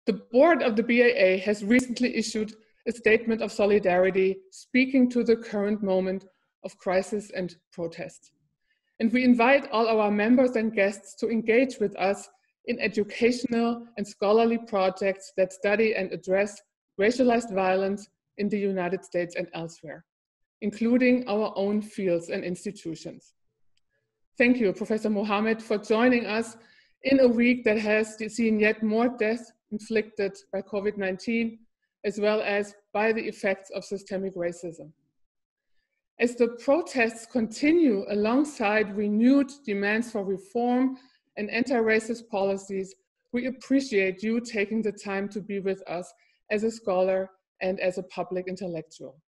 The board of the BAA has recently issued a statement of solidarity, speaking to the current moment of crisis and protest. And we invite all our members and guests to engage with us in educational and scholarly projects that study and address racialized violence in the United States and elsewhere, including our own fields and institutions. Thank you, Professor Muhammed, for joining us in a week that has seen yet more deaths inflicted by COVID-19, as well as by the effects of systemic racism. As the protests continue alongside renewed demands for reform and anti-racist policies, we appreciate you taking the time to be with us as a scholar and as a public intellectual.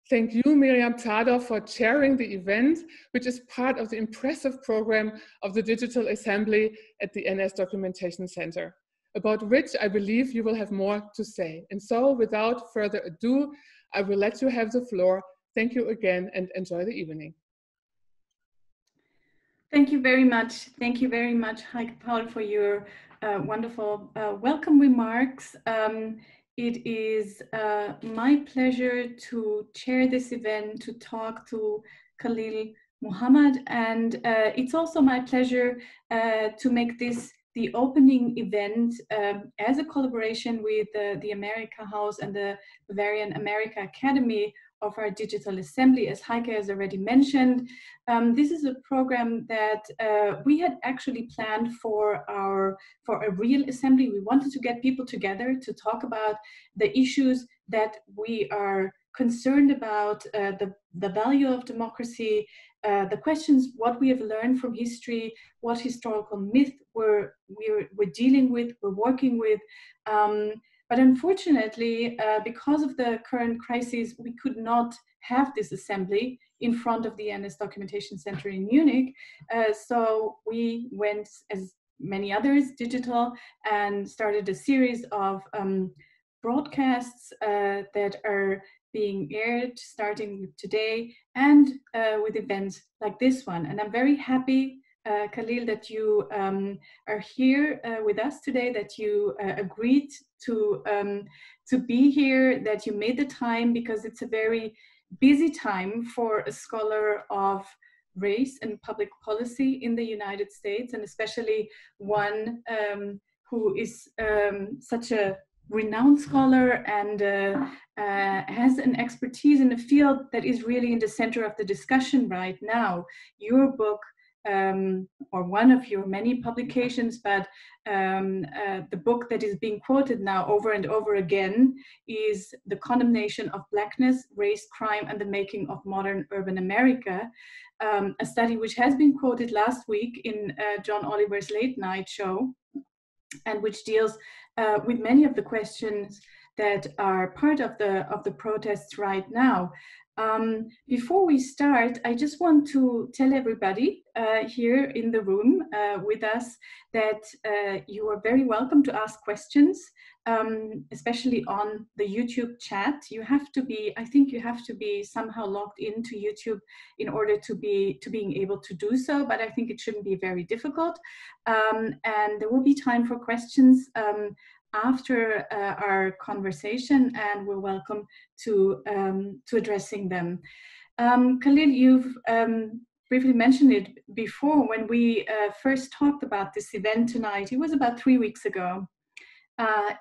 Thank you, Miriam Tador, for chairing the event, which is part of the impressive program of the Digital Assembly at the NS Documentation Centre, about which I believe you will have more to say. And so, without further ado, I will let you have the floor. Thank you again and enjoy the evening. Thank you very much. Thank you very much, Heike Paul, for your wonderful welcome remarks. It is my pleasure to chair this event, to talk to Khalil Muhammad, and it's also my pleasure to make this the opening event as a collaboration with the America House and the Bavarian America Academy of our Digital Assembly, as Heike has already mentioned. This is a program that we had actually planned for a real assembly. We wanted to get people together to talk about the issues that we are concerned about, the value of democracy, the questions, what we have learned from history, what historical myth we're dealing with, we're working with. But unfortunately, because of the current crisis, we could not have this assembly in front of the NS Documentation Centre in Munich. So we went, as many others, digital and started a series of broadcasts that are being aired starting with today and with events like this one. And I'm very happy, Khalil, that you are here with us today, that you agreed to be here, that you made the time, because it's a very busy time for a scholar of race and public policy in the United States, and especially one who is such a renowned scholar and has an expertise in a field that is really in the center of the discussion right now. Your book, or one of your many publications, but the book that is being quoted now over and over again is The Condemnation of Blackness, Race, Crime, and the Making of Modern Urban America, a study which has been quoted last week in John Oliver's Late Night Show, and which deals with many of the questions that are part of the protests right now. Before we start, I just want to tell everybody here in the room with us that you are very welcome to ask questions, especially on the YouTube chat. You have to be, I think you have to be somehow logged into YouTube in order to being able to do so, but I think it shouldn't be very difficult. And there will be time for questions after our conversation, and we're welcome to addressing them. Khalil, you've briefly mentioned it before when we first talked about this event tonight. It was about 3 weeks ago.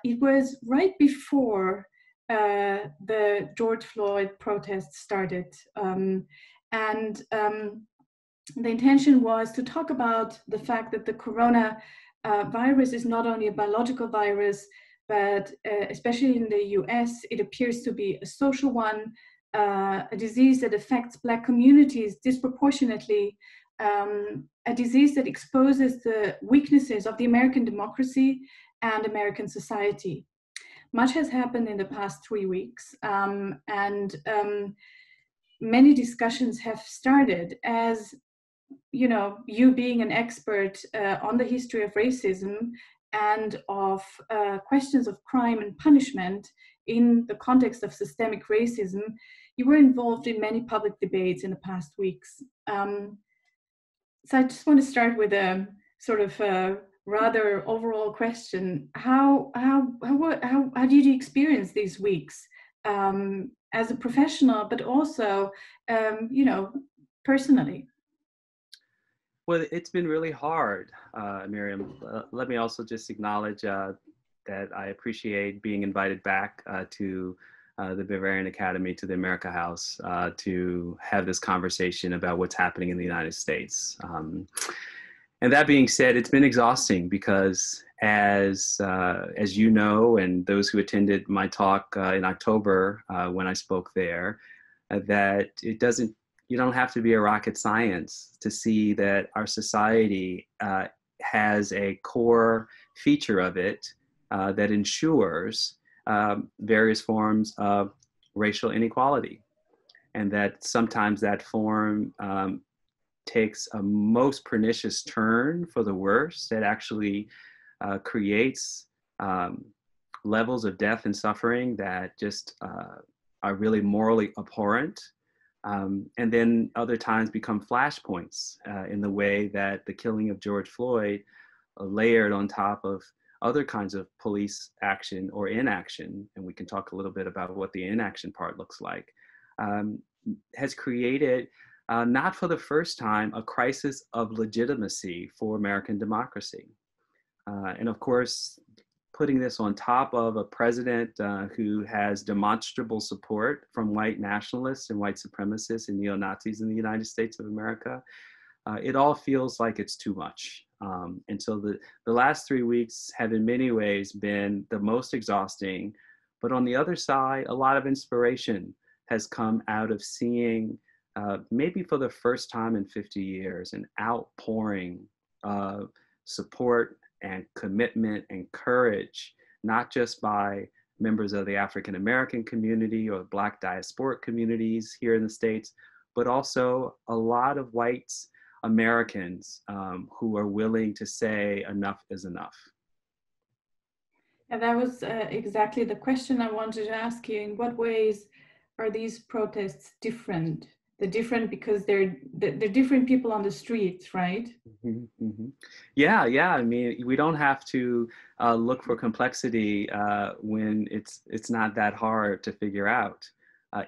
It was right before the George Floyd protests started. And the intention was to talk about the fact that the corona virus is not only a biological virus, but especially in the US, it appears to be a social one, a disease that affects Black communities disproportionately, a disease that exposes the weaknesses of the American democracy and American society. Much has happened in the past 3 weeks, and many discussions have started. As you know, you being an expert on the history of racism and of questions of crime and punishment in the context of systemic racism, you were involved in many public debates in the past weeks. So I just want to start with a sort of rather overall question, how did you experience these weeks as a professional, but also, you know, personally? Well, it's been really hard, Miriam. Let me also just acknowledge that I appreciate being invited back to the Bavarian Academy, to the America House, to have this conversation about what's happening in the United States. And that being said, it's been exhausting because as you know, and those who attended my talk in October when I spoke there, that you don't have to be a rocket science to see that our society has a core feature of it that ensures various forms of racial inequality. And that sometimes that form takes a most pernicious turn for the worse that actually creates levels of death and suffering that just are really morally abhorrent. And then other times become flashpoints in the way that the killing of George Floyd layered on top of other kinds of police action or inaction, and we can talk a little bit about what the inaction part looks like, has created, not for the first time, a crisis of legitimacy for American democracy. And of course, putting this on top of a president who has demonstrable support from white nationalists and white supremacists and neo-Nazis in the United States of America, it all feels like it's too much. And so the last 3 weeks have in many ways been the most exhausting, but on the other side, a lot of inspiration has come out of seeing, maybe for the first time in 50 years, an outpouring of support and commitment and courage, not just by members of the African American community or Black diasporic communities here in the States, but also a lot of white Americans who are willing to say enough is enough. And that was exactly the question I wanted to ask you. In what ways are these protests different? They're different because they're different people on the streets, right? Mm-hmm, mm-hmm. Yeah. I mean, we don't have to look for complexity when it's not that hard to figure out.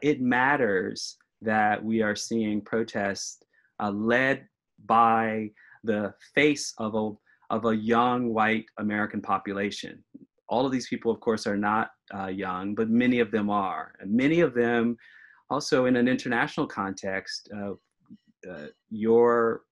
It matters that we are seeing protests led by the face of a young white American population. All of these people, of course, are not young, but many of them are. And many of them also in an international context, your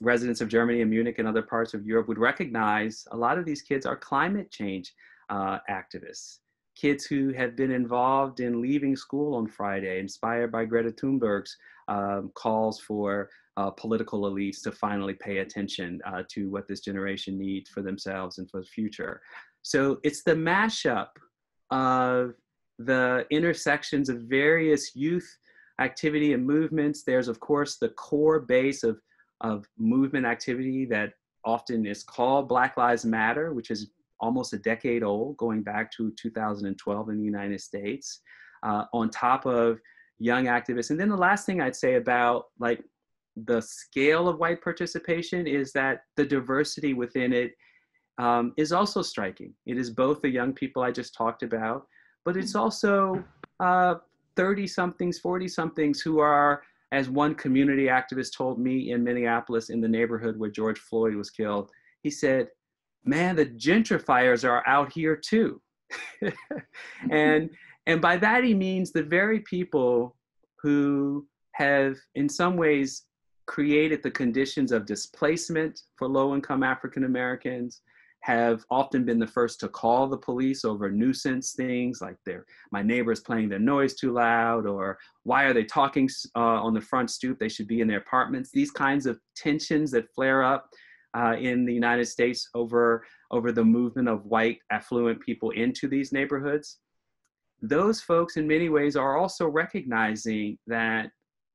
residents of Germany and Munich and other parts of Europe would recognize a lot of these kids are climate change activists. Kids who have been involved in leaving school on Friday, inspired by Greta Thunberg's calls for political elites to finally pay attention to what this generation needs for themselves and for the future. So it's the mashup of the intersections of various youth activity and movements. There's, of course, the core base of movement activity that often is called Black Lives Matter, which is almost a decade old, going back to 2012 in the United States, on top of young activists. And then the last thing I'd say about like the scale of white participation is that the diversity within it is also striking. It is both the young people I just talked about, but it's also 30-somethings, 40-somethings who are, as one community activist told me in Minneapolis in the neighborhood where George Floyd was killed, he said, man, the gentrifiers are out here too. and by that he means the very people who have in some ways created the conditions of displacement for low-income African Americans, have often been the first to call the police over nuisance things like my neighbor's playing their noise too loud, or why are they talking on the front stoop? They should be in their apartments. These kinds of tensions that flare up in the United States over the movement of white affluent people into these neighborhoods. Those folks in many ways are also recognizing that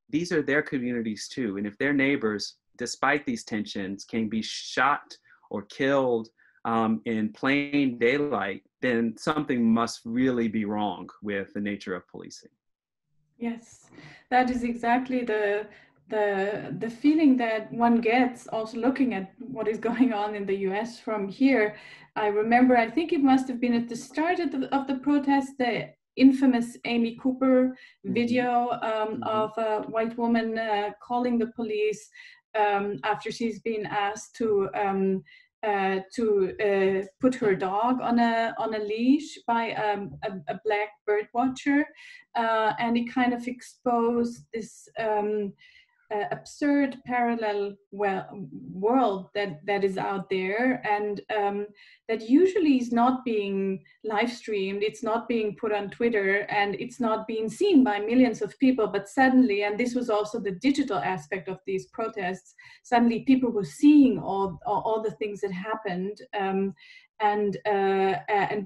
these are their communities too. And if their neighbors, despite these tensions, can be shot or killed in plain daylight, then something must really be wrong with the nature of policing. Yes, that is exactly the the feeling that one gets also looking at what is going on in the US from here. I remember, I think it must have been at the start of the protest, the infamous Amy Cooper video of a white woman calling the police after she's been asked to put her dog on a leash by a black bird watcher, and it kind of exposed this absurd parallel world that is out there, and that usually is not being live streamed, it's not being put on Twitter, and it's not being seen by millions of people. But suddenly, and this was also the digital aspect of these protests, suddenly people were seeing all the things that happened, and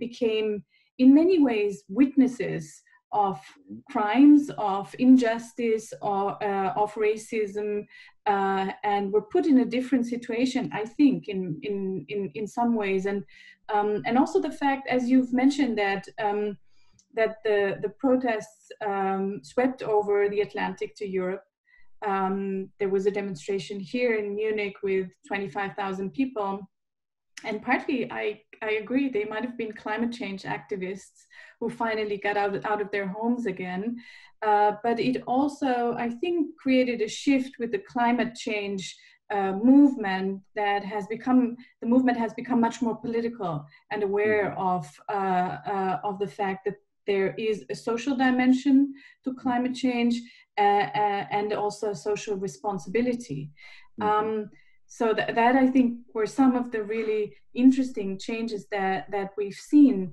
became in many ways witnesses of crimes, of injustice, or of racism, and were put in a different situation, I think, in some ways, and also the fact, as you've mentioned, that that the protests swept over the Atlantic to Europe. There was a demonstration here in Munich with 25,000 people. And partly, I agree, they might have been climate change activists who finally got out of their homes again. But it also, I think, created a shift with the climate change movement that has become, the movement has become much more political and aware of the fact that there is a social dimension to climate change and also social responsibility. So that I think were some of the really interesting changes that we've seen.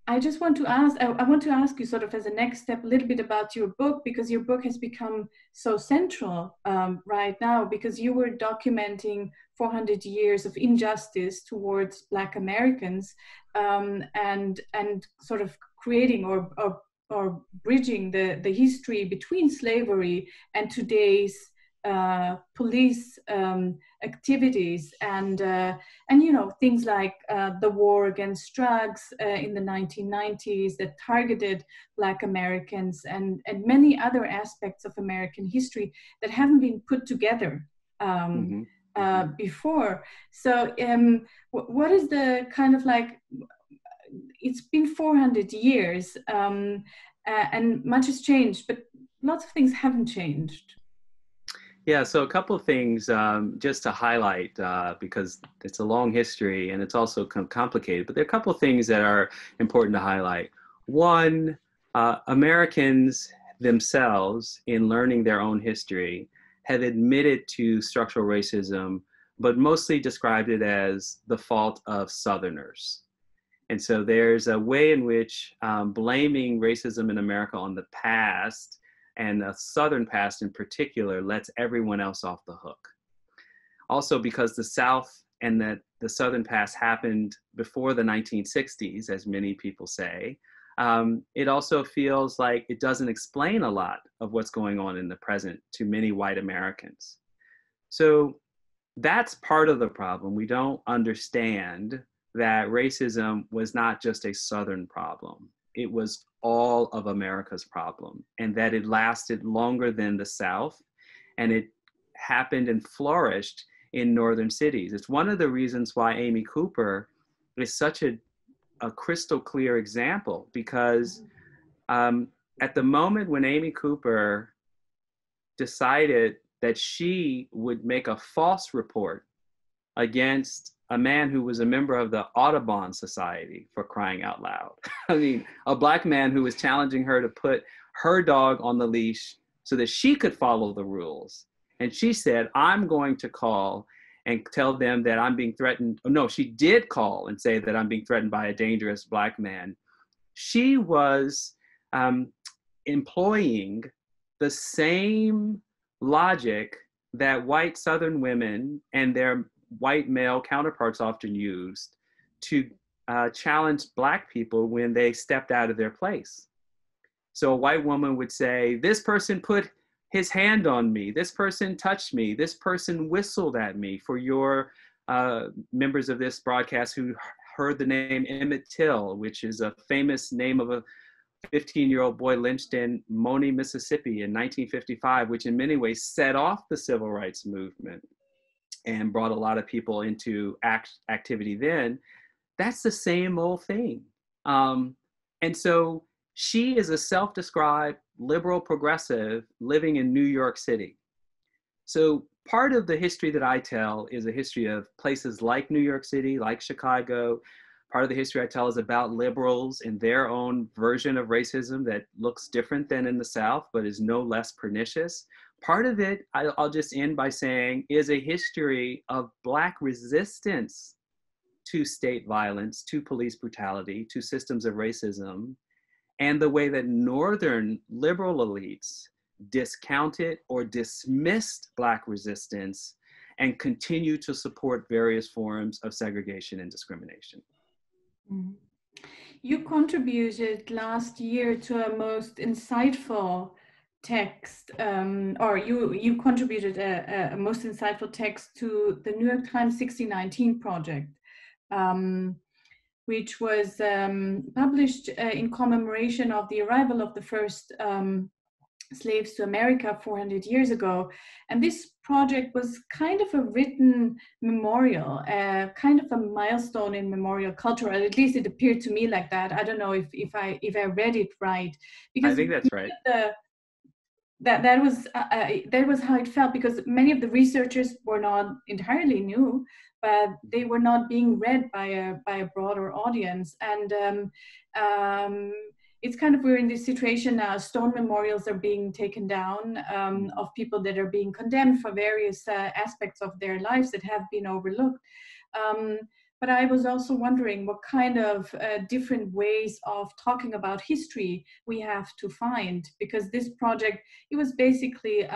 I just want to ask, I want to ask you sort of as a next step a little bit about your book, because your book has become so central right now, because you were documenting 400 years of injustice towards Black Americans, and sort of creating or bridging the history between slavery and today's police activities, and you know, things like the war against drugs in the 1990s that targeted Black Americans, and many other aspects of American history that haven't been put together before. So what is the kind of like, it's been 400 years and much has changed, but lots of things haven't changed. Yeah, so a couple of things just to highlight, because it's a long history and it's also complicated, but there are a couple of things that are important to highlight. One, Americans themselves, in learning their own history, have admitted to structural racism, but mostly described it as the fault of Southerners. And so there's a way in which blaming racism in America on the past, and the Southern past in particular, lets everyone else off the hook. Also, because the South and the Southern past happened before the 1960s, as many people say, it also feels like it doesn't explain a lot of what's going on in the present to many white Americans. So that's part of the problem. We don't understand that racism was not just a Southern problem. It was all of America's problem, and that it lasted longer than the South, and it happened and flourished in northern cities. It's one of the reasons why Amy Cooper is such a crystal clear example, because at the moment when Amy Cooper decided that she would make a false report against a man who was a member of the Audubon Society, for crying out loud. I mean, a Black man who was challenging her to put her dog on the leash so that she could follow the rules. And she said, I'm going to call and tell them that I'm being threatened. No, she did call and say that I'm being threatened by a dangerous Black man. She was employing the same logic that white Southern women and their white male counterparts often used to challenge Black people when they stepped out of their place. So a white woman would say, this person put his hand on me, this person touched me, this person whistled at me. For your members of this broadcast who heard the name Emmett Till, which is a famous name of a 15-year-old boy lynched in Money, Mississippi in 1955, which in many ways set off the civil rights movement and brought a lot of people into activity then, that's the same old thing. And so she is a self-described liberal progressive living in New York City. So part of the history that I tell is a history of places like New York City, like Chicago. Part of the history I tell is about liberals and their own version of racism that looks different than in the South, but is no less pernicious. Part of it, I'll just end by saying, is a history of Black resistance to state violence, to police brutality, to systems of racism, and the way that Northern liberal elites discounted or dismissed Black resistance and continue to support various forms of segregation and discrimination. You contributed last year to a most insightful text, or you contributed a most insightful text to the New York Times 1619 project, which was published in commemoration of the arrival of the first slaves to America 400 years ago. And this project was kind of a written memorial, kind of a milestone in memorial culture, or at least it appeared to me like that. I don't know if I read it right. Because I think that's right. That was how it felt, because many of the researchers were not entirely new, but they were not being read by a broader audience. And it's kind of, we're in this situation now. Stone memorials are being taken down of people that are being condemned for various aspects of their lives that have been overlooked. But I was also wondering what kind of different ways of talking about history we have to find, because this project, it was basically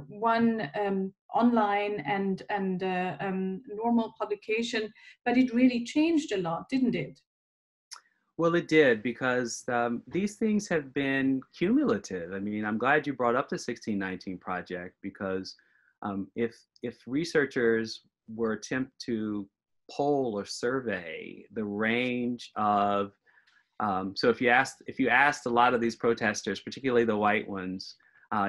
one online and normal publication, but it really changed a lot, didn't it? Well, it did, because these things have been cumulative. I mean, I'm glad you brought up the 1619 project, because if researchers were attempt to poll or survey the range of, so if you asked a lot of these protesters, particularly the white ones,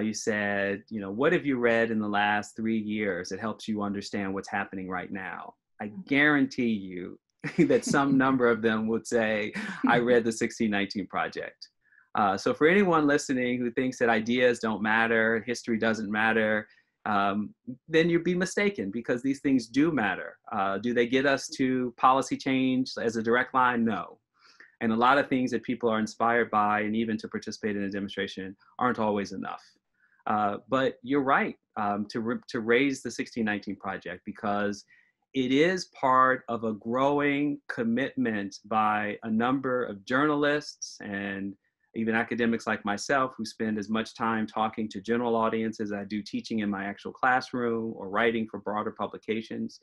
you said, you know, what have you read in the last 3 years that helps you understand what's happening right now? I guarantee you that some number of them would say, I read the 1619 project. So for anyone listening who thinks that ideas don't matter, history doesn't matter, then you'd be mistaken, because these things do matter. Do they get us to policy change as a direct line? No. And a lot of things that people are inspired by, and even to participate in a demonstration, aren't always enough. But you're right to raise the 1619 project, because it is part of a growing commitment by a number of journalists and even academics like myself, who spend as much time talking to general audiences as I do teaching in my actual classroom or writing for broader publications.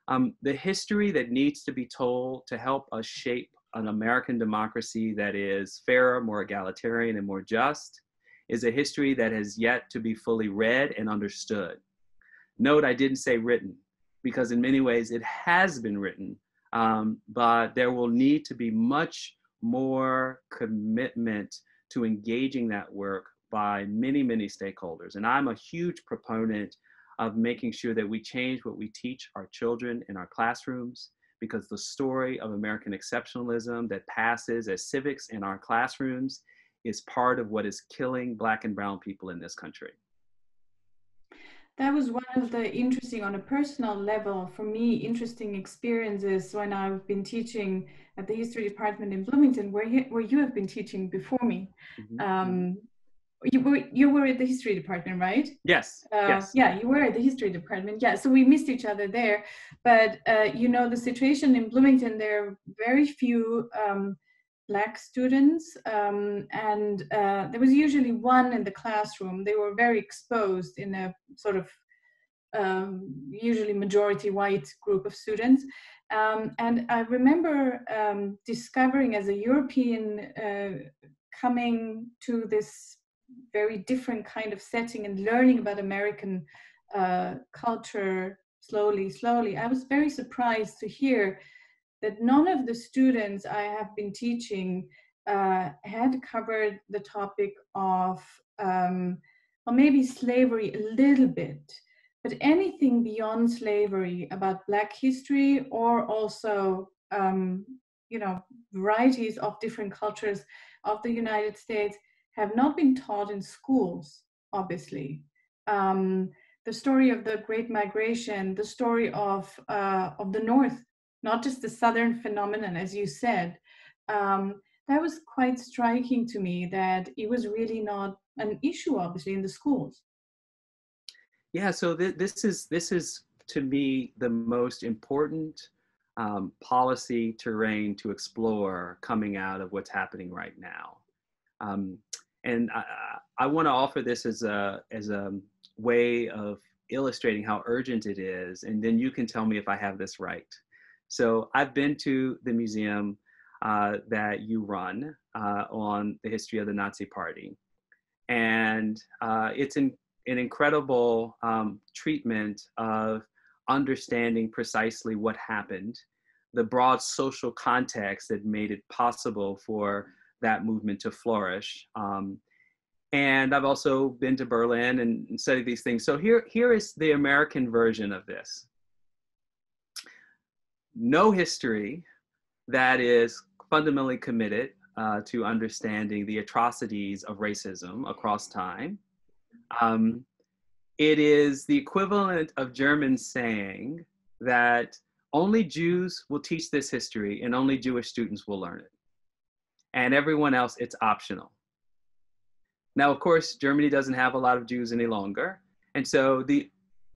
The history that needs to be told to help us shape an American democracy that is fairer, more egalitarian, and more just is a history that has yet to be fully read and understood. Note, I didn't say written, because in many ways it has been written, but there will need to be much more commitment to engaging that work by many, many stakeholders. And I'm a huge proponent of making sure that we change what we teach our children in our classrooms, because the story of American exceptionalism that passes as civics in our classrooms is part of what is killing Black and brown people in this country. That was one of the interesting, on a personal level, for me, interesting experiences when I've been teaching at the history department in Bloomington, where you have been teaching before me. Mm-hmm. You were at the history department, right? Yes. Yes. Yeah, you were at the history department. Yeah, so we missed each other there. But you know, the situation in Bloomington, there are very few Black students, and there was usually one in the classroom. They were very exposed in a sort of usually majority white group of students. And I remember discovering, as a European, coming to this very different kind of setting and learning about American culture slowly, I was very surprised to hear that none of the students I have been teaching had covered the topic of, or maybe slavery a little bit, but anything beyond slavery about Black history, or also, you know, varieties of different cultures of the United States, have not been taught in schools, obviously. The story of the Great Migration, the story of the North, not just the Southern phenomenon, as you said, that was quite striking to me, that it was really not an issue, obviously, in the schools. Yeah, so this is to me the most important policy terrain to explore coming out of what's happening right now. And I want to offer this as a way of illustrating how urgent it is, and then you can tell me if I have this right. So I've been to the museum that you run on the history of the Nazi Party, and it's an incredible treatment of understanding precisely what happened, the broad social context that made it possible for that movement to flourish. And I've also been to Berlin and studied these things. So here is the American version of this. No history that is fundamentally committed to understanding the atrocities of racism across time. It is the equivalent of Germans saying that only Jews will teach this history and only Jewish students will learn it. And everyone else, it's optional. Now, of course, Germany doesn't have a lot of Jews any longer. And so the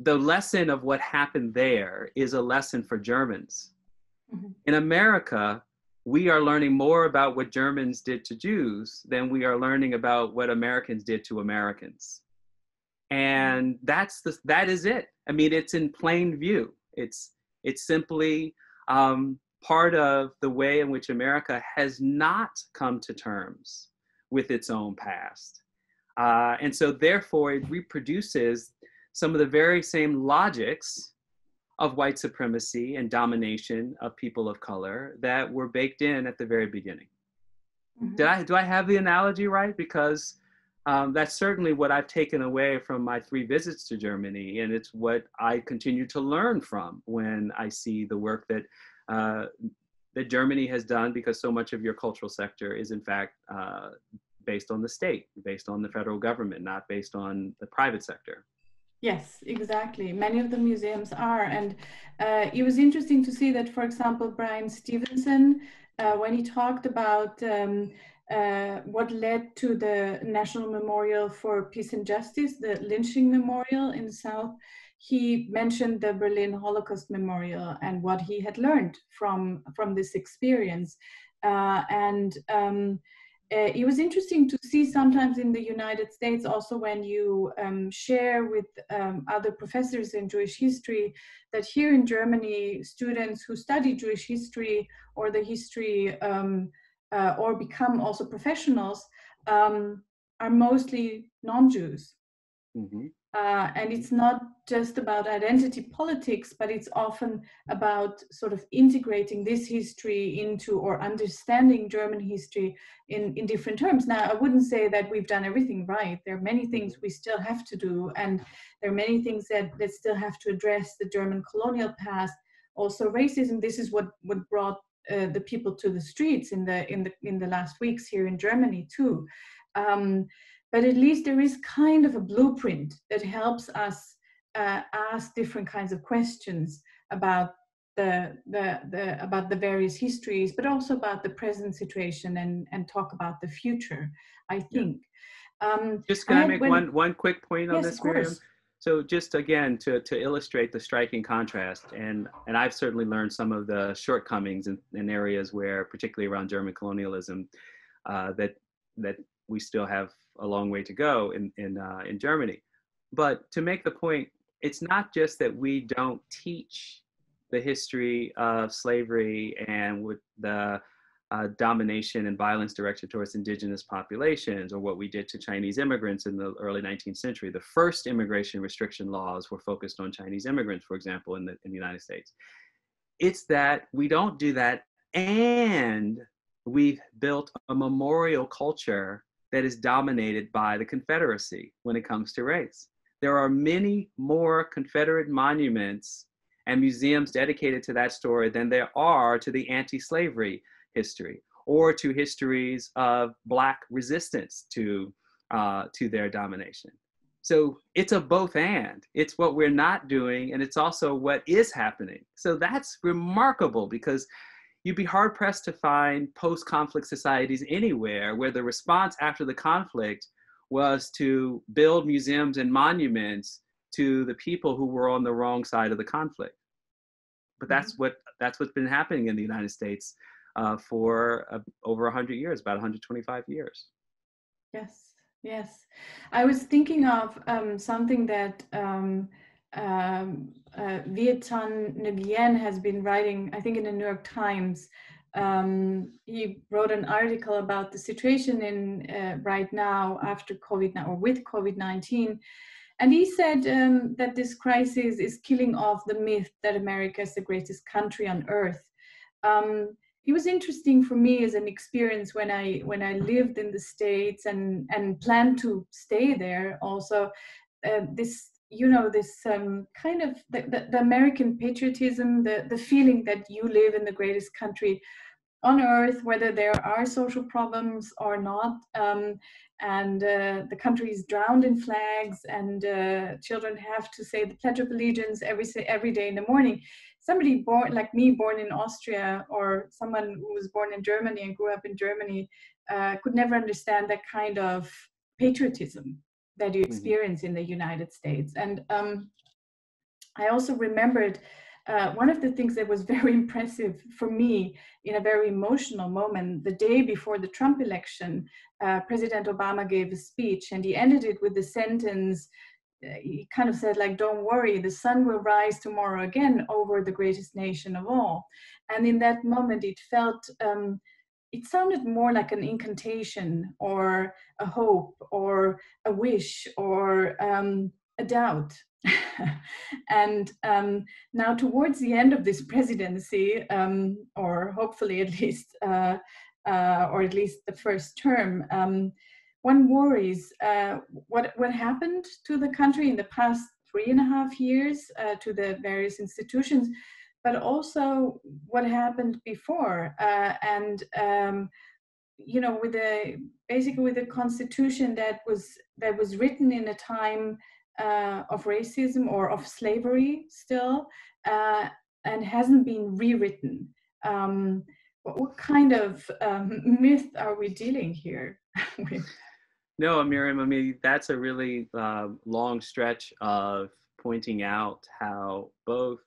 lesson of what happened there is a lesson for Germans. Mm-hmm. In America, we are learning more about what Germans did to Jews than we are learning about what Americans did to Americans. And that is it. I mean, it's in plain view. It's simply part of the way in which America has not come to terms with its own past. And so therefore it reproduces some of the very same logics of white supremacy and domination of people of color that were baked in at the very beginning. Mm-hmm. Do I have the analogy right? Because that's certainly what I've taken away from my 3 visits to Germany, and it's what I continue to learn from when I see the work that that Germany has done, because so much of your cultural sector is in fact based on the state, based on the federal government, not based on the private sector. Yes, exactly. Many of the museums are. And it was interesting to see that, for example, Brian Stevenson, when he talked about what led to the National Memorial for Peace and Justice, the lynching memorial in the South, he mentioned the Berlin Holocaust Memorial and what he had learned from this experience. It was interesting to see sometimes in the United States, also when you share with other professors in Jewish history, that here in Germany, students who study Jewish history or the history or become also professionals are mostly non-Jews. Mm-hmm. And it's not just about identity politics, but it's often about sort of integrating this history into, or understanding German history in different terms. Now, I wouldn't say that we've done everything right. There are many things we still have to do, and there are many things that still have to address: the German colonial past, also racism. This is what brought the people to the streets in the last weeks here in Germany too. But at least there is kind of a blueprint that helps us ask different kinds of questions about the various histories, but also about the present situation, and talk about the future, I think. Yeah. Just can I make one quick point on this, Miriam? So just again, to illustrate the striking contrast, and I've certainly learned some of the shortcomings in areas where, particularly around German colonialism, that we still have a long way to go in Germany. But to make the point, it's not just that we don't teach the history of slavery and with the domination and violence directed towards indigenous populations, or what we did to Chinese immigrants in the early 19th century. The first immigration restriction laws were focused on Chinese immigrants, for example, in the United States. It's that we don't do that, and we've built a memorial culture that is dominated by the Confederacy when it comes to race. There are many more Confederate monuments and museums dedicated to that story than there are to the anti-slavery history or to histories of Black resistance to their domination. So it's a both and. It's what we're not doing, and it's also what is happening. So that's remarkable, because you'd be hard pressed to find post-conflict societies anywhere where the response after the conflict was to build museums and monuments to the people who were on the wrong side of the conflict. But that's what's been happening in the United States for over 100 years, about 125 years. Yes. Yes, I was thinking of something that Viet Thanh Nguyen has been writing, I think in the New York Times. He wrote an article about the situation in right now after COVID, or with COVID-19. And he said that this crisis is killing off the myth that America is the greatest country on earth. It was interesting for me as an experience when I lived in the States and planned to stay there. Also, this kind of the American patriotism, the feeling that you live in the greatest country on earth, whether there are social problems or not, and the country is drowned in flags, and children have to say the Pledge of Allegiance every day in the morning. Somebody born like me, born in Austria, or someone who was born in Germany and grew up in Germany, could never understand that kind of patriotism that you experience in the United States. And I also remembered one of the things that was very impressive for me in a very emotional moment, the day before the Trump election, President Obama gave a speech, and he ended it with the sentence, he kind of said, like, don't worry, the sun will rise tomorrow again over the greatest nation of all. And in that moment, it felt, it sounded more like an incantation or a hope or a wish or a doubt. And now towards the end of this presidency, or hopefully at least, or at least the first term, one worries what happened to the country in the past 3.5 years, to the various institutions, but also what happened before, and you know, with basically with the Constitution that was written in a time of racism or of slavery still, and hasn't been rewritten. What kind of myth are we dealing here with? No, Miriam, I mean, that's a really long stretch of pointing out how both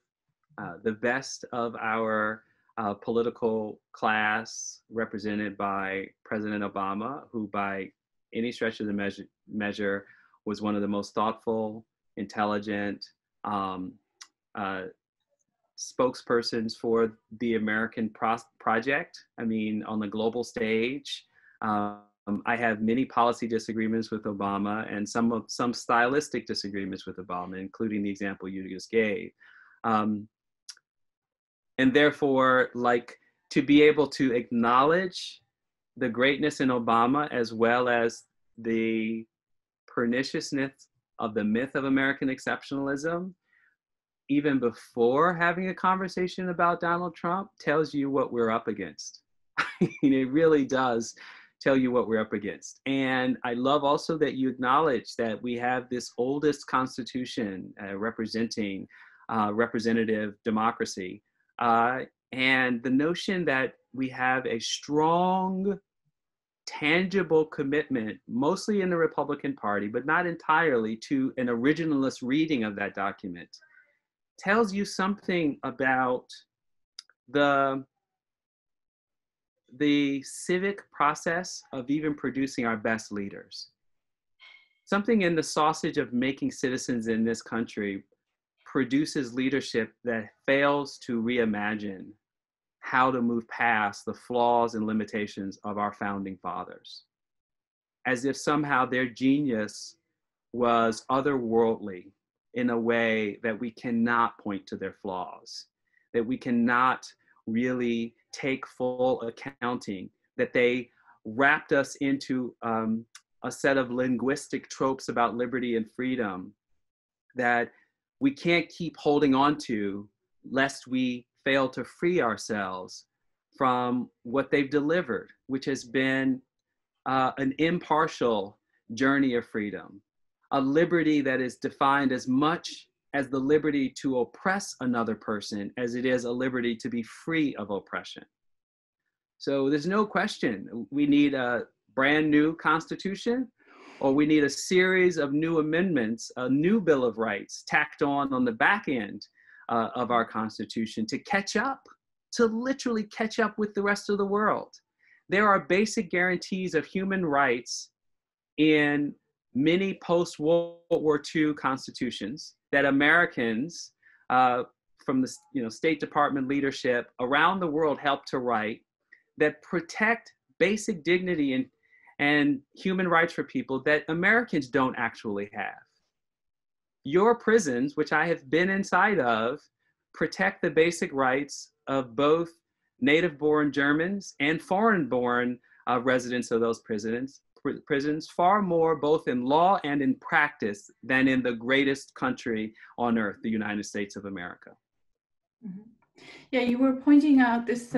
the best of our political class, represented by President Obama, who by any stretch of the measure was one of the most thoughtful, intelligent spokespersons for the American project. I mean, on the global stage, I have many policy disagreements with Obama and some stylistic disagreements with Obama, including the example you just gave. And therefore, like, to be able to acknowledge the greatness in Obama, as well as the perniciousness of the myth of American exceptionalism, even before having a conversation about Donald Trump, tells you what we're up against. It really does tell you what we're up against. And I love also that you acknowledge that we have this oldest constitution representing representative democracy. And the notion that we have a strong, tangible commitment, mostly in the Republican Party, but not entirely, to an originalist reading of that document, tells you something about the civic process of even producing our best leaders. Something in the sausage of making citizens in this country produces leadership that fails to reimagine how to move past the flaws and limitations of our founding fathers, as if somehow their genius was otherworldly in a way that we cannot point to their flaws. that we cannot really take full accounting, that they wrapped us into a set of linguistic tropes about liberty and freedom that we can't keep holding on to lest we fail to free ourselves from what they've delivered, which has been an impartial journey of freedom, a liberty that is defined as much as the liberty to oppress another person as it is a liberty to be free of oppression. So there's no question we need a brand new constitution, or we need a series of new amendments, a new Bill of Rights tacked on the back end of our Constitution to catch up, to literally catch up with the rest of the world. There are basic guarantees of human rights in many post-World War II constitutions that Americans from the State Department leadership around the world helped to write that protect basic dignity and human rights for people that Americans don't actually have. Your prisons, which I have been inside of, protect the basic rights of both native-born Germans and foreign-born residents of those prisons far more both in law and in practice than in the greatest country on earth, the United States of America. Mm-hmm. Yeah, you were pointing out this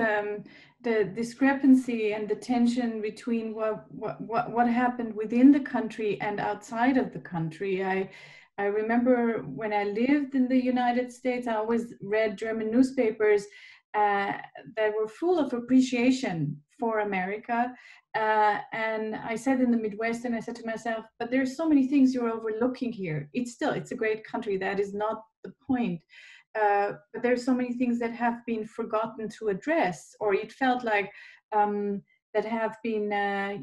the discrepancy and the tension between what happened within the country and outside of the country. I remember when I lived in the United States, I always read German newspapers that were full of appreciation for America. And I said in the Midwest, and I said to myself, but there's so many things you're overlooking here. It's a great country. That is not the point. But there's so many things that have been forgotten to address, or it felt like that have been, that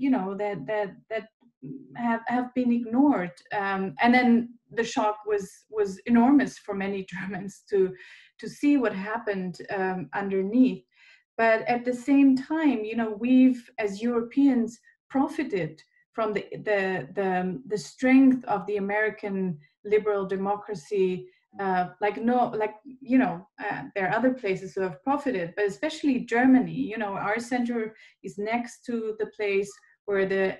have been ignored. And then the shock was enormous for many Germans to see what happened underneath. But at the same time, we've as Europeans profited from the strength of the American liberal democracy. There are other places who have profited, but especially Germany. Our center is next to the place where the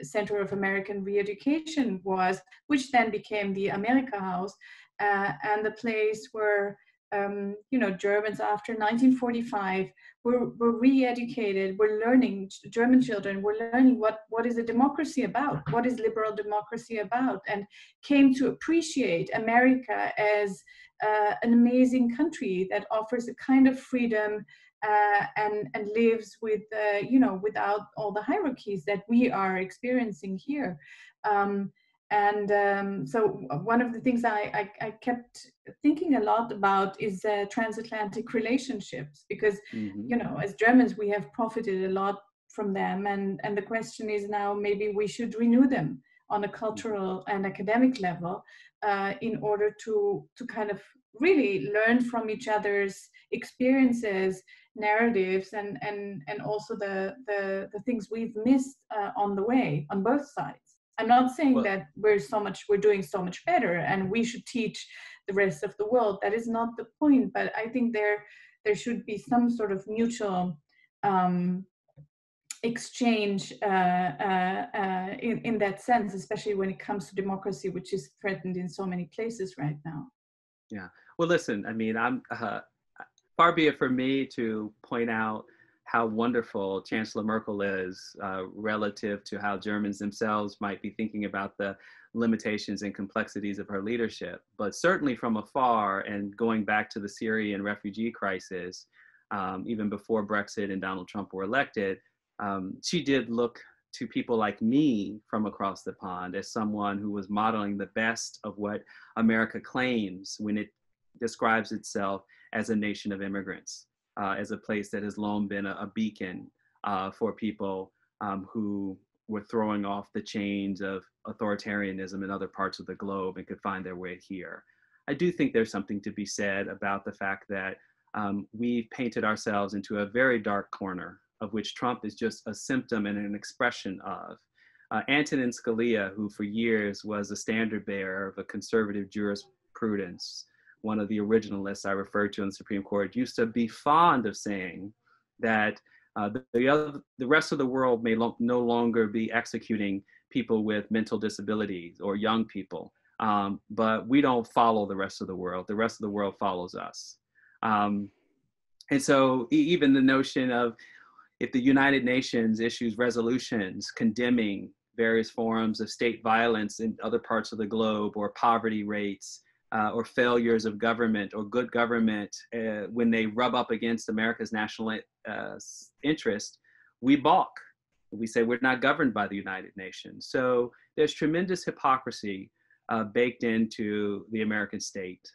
Center of American Re-Education was, which then became the America House, and the place where Germans after 1945 were re-educated, were learning, German children were learning what is a democracy about, what is liberal democracy about, and came to appreciate America as an amazing country that offers a kind of freedom and lives with, without all the hierarchies that we are experiencing here. So one of the things I kept thinking a lot about is transatlantic relationships, because, as Germans, we have profited a lot from them. And the question is now, maybe we should renew them on a cultural and academic level in order to kind of really learn from each other's experiences, narratives, and also the things we've missed on the way on both sides. I'm not saying that we're doing so much better and we should teach the rest of the world. That is not the point. But I think there should be some sort of mutual exchange in that sense, especially when it comes to democracy, which is threatened in so many places right now. Yeah. Well, listen, I mean, I'm far be it for me to point out how wonderful Chancellor Merkel is relative to how Germans themselves might be thinking about the limitations and complexities of her leadership. But certainly from afar, and going back to the Syrian refugee crisis, even before Brexit and Donald Trump were elected, she did look to people like me from across the pond as someone who was modeling the best of what America claims when it describes itself as a nation of immigrants. As a place that has long been a beacon for people who were throwing off the chains of authoritarianism in other parts of the globe and could find their way here. I do think there's something to be said about the fact that we've painted ourselves into a very dark corner, of which Trump is just a symptom and an expression of. Antonin Scalia, who for years was a standard bearer of a conservative jurisprudence, one of the originalists I referred to in the Supreme Court, used to be fond of saying that the rest of the world may no longer be executing people with mental disabilities or young people, but we don't follow the rest of the world. The rest of the world follows us. And so even the notion of, if the United Nations issues resolutions condemning various forms of state violence in other parts of the globe, or poverty rates, or failures of government or good government, when they rub up against America's national interest, we balk. We say we're not governed by the United Nations. So there's tremendous hypocrisy baked into the American state.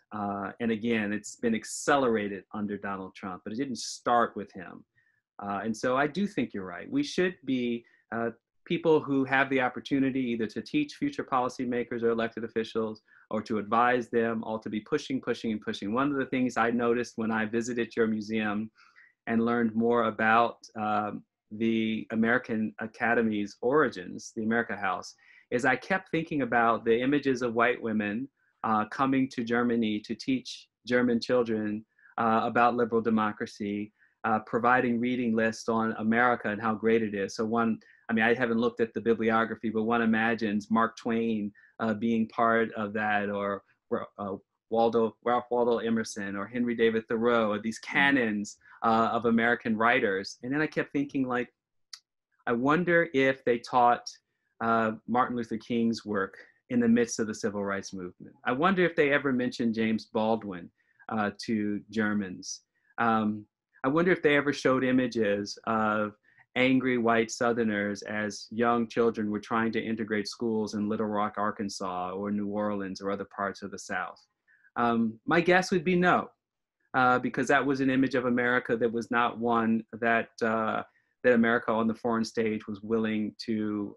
And again, it's been accelerated under Donald Trump, but it didn't start with him. And so I do think you're right. We should be people who have the opportunity either to teach future policymakers or elected officials, or to advise them, or to be pushing. One of the things I noticed when I visited your museum and learned more about the American Academy's origins, the America House, is I kept thinking about the images of white women coming to Germany to teach German children about liberal democracy, providing reading lists on America and how great it is. So I haven't looked at the bibliography, but one imagines Mark Twain being part of that, or Ralph Waldo Emerson, or Henry David Thoreau, or these canons of American writers. And then I kept thinking, like, I wonder if they taught Martin Luther King's work in the midst of the civil rights movement. I wonder if they ever mentioned James Baldwin to Germans. I wonder if they ever showed images of angry white Southerners as young children were trying to integrate schools in Little Rock, Arkansas, or New Orleans, or other parts of the South. My guess would be no, because that was an image of America that was not one that that America on the foreign stage was willing to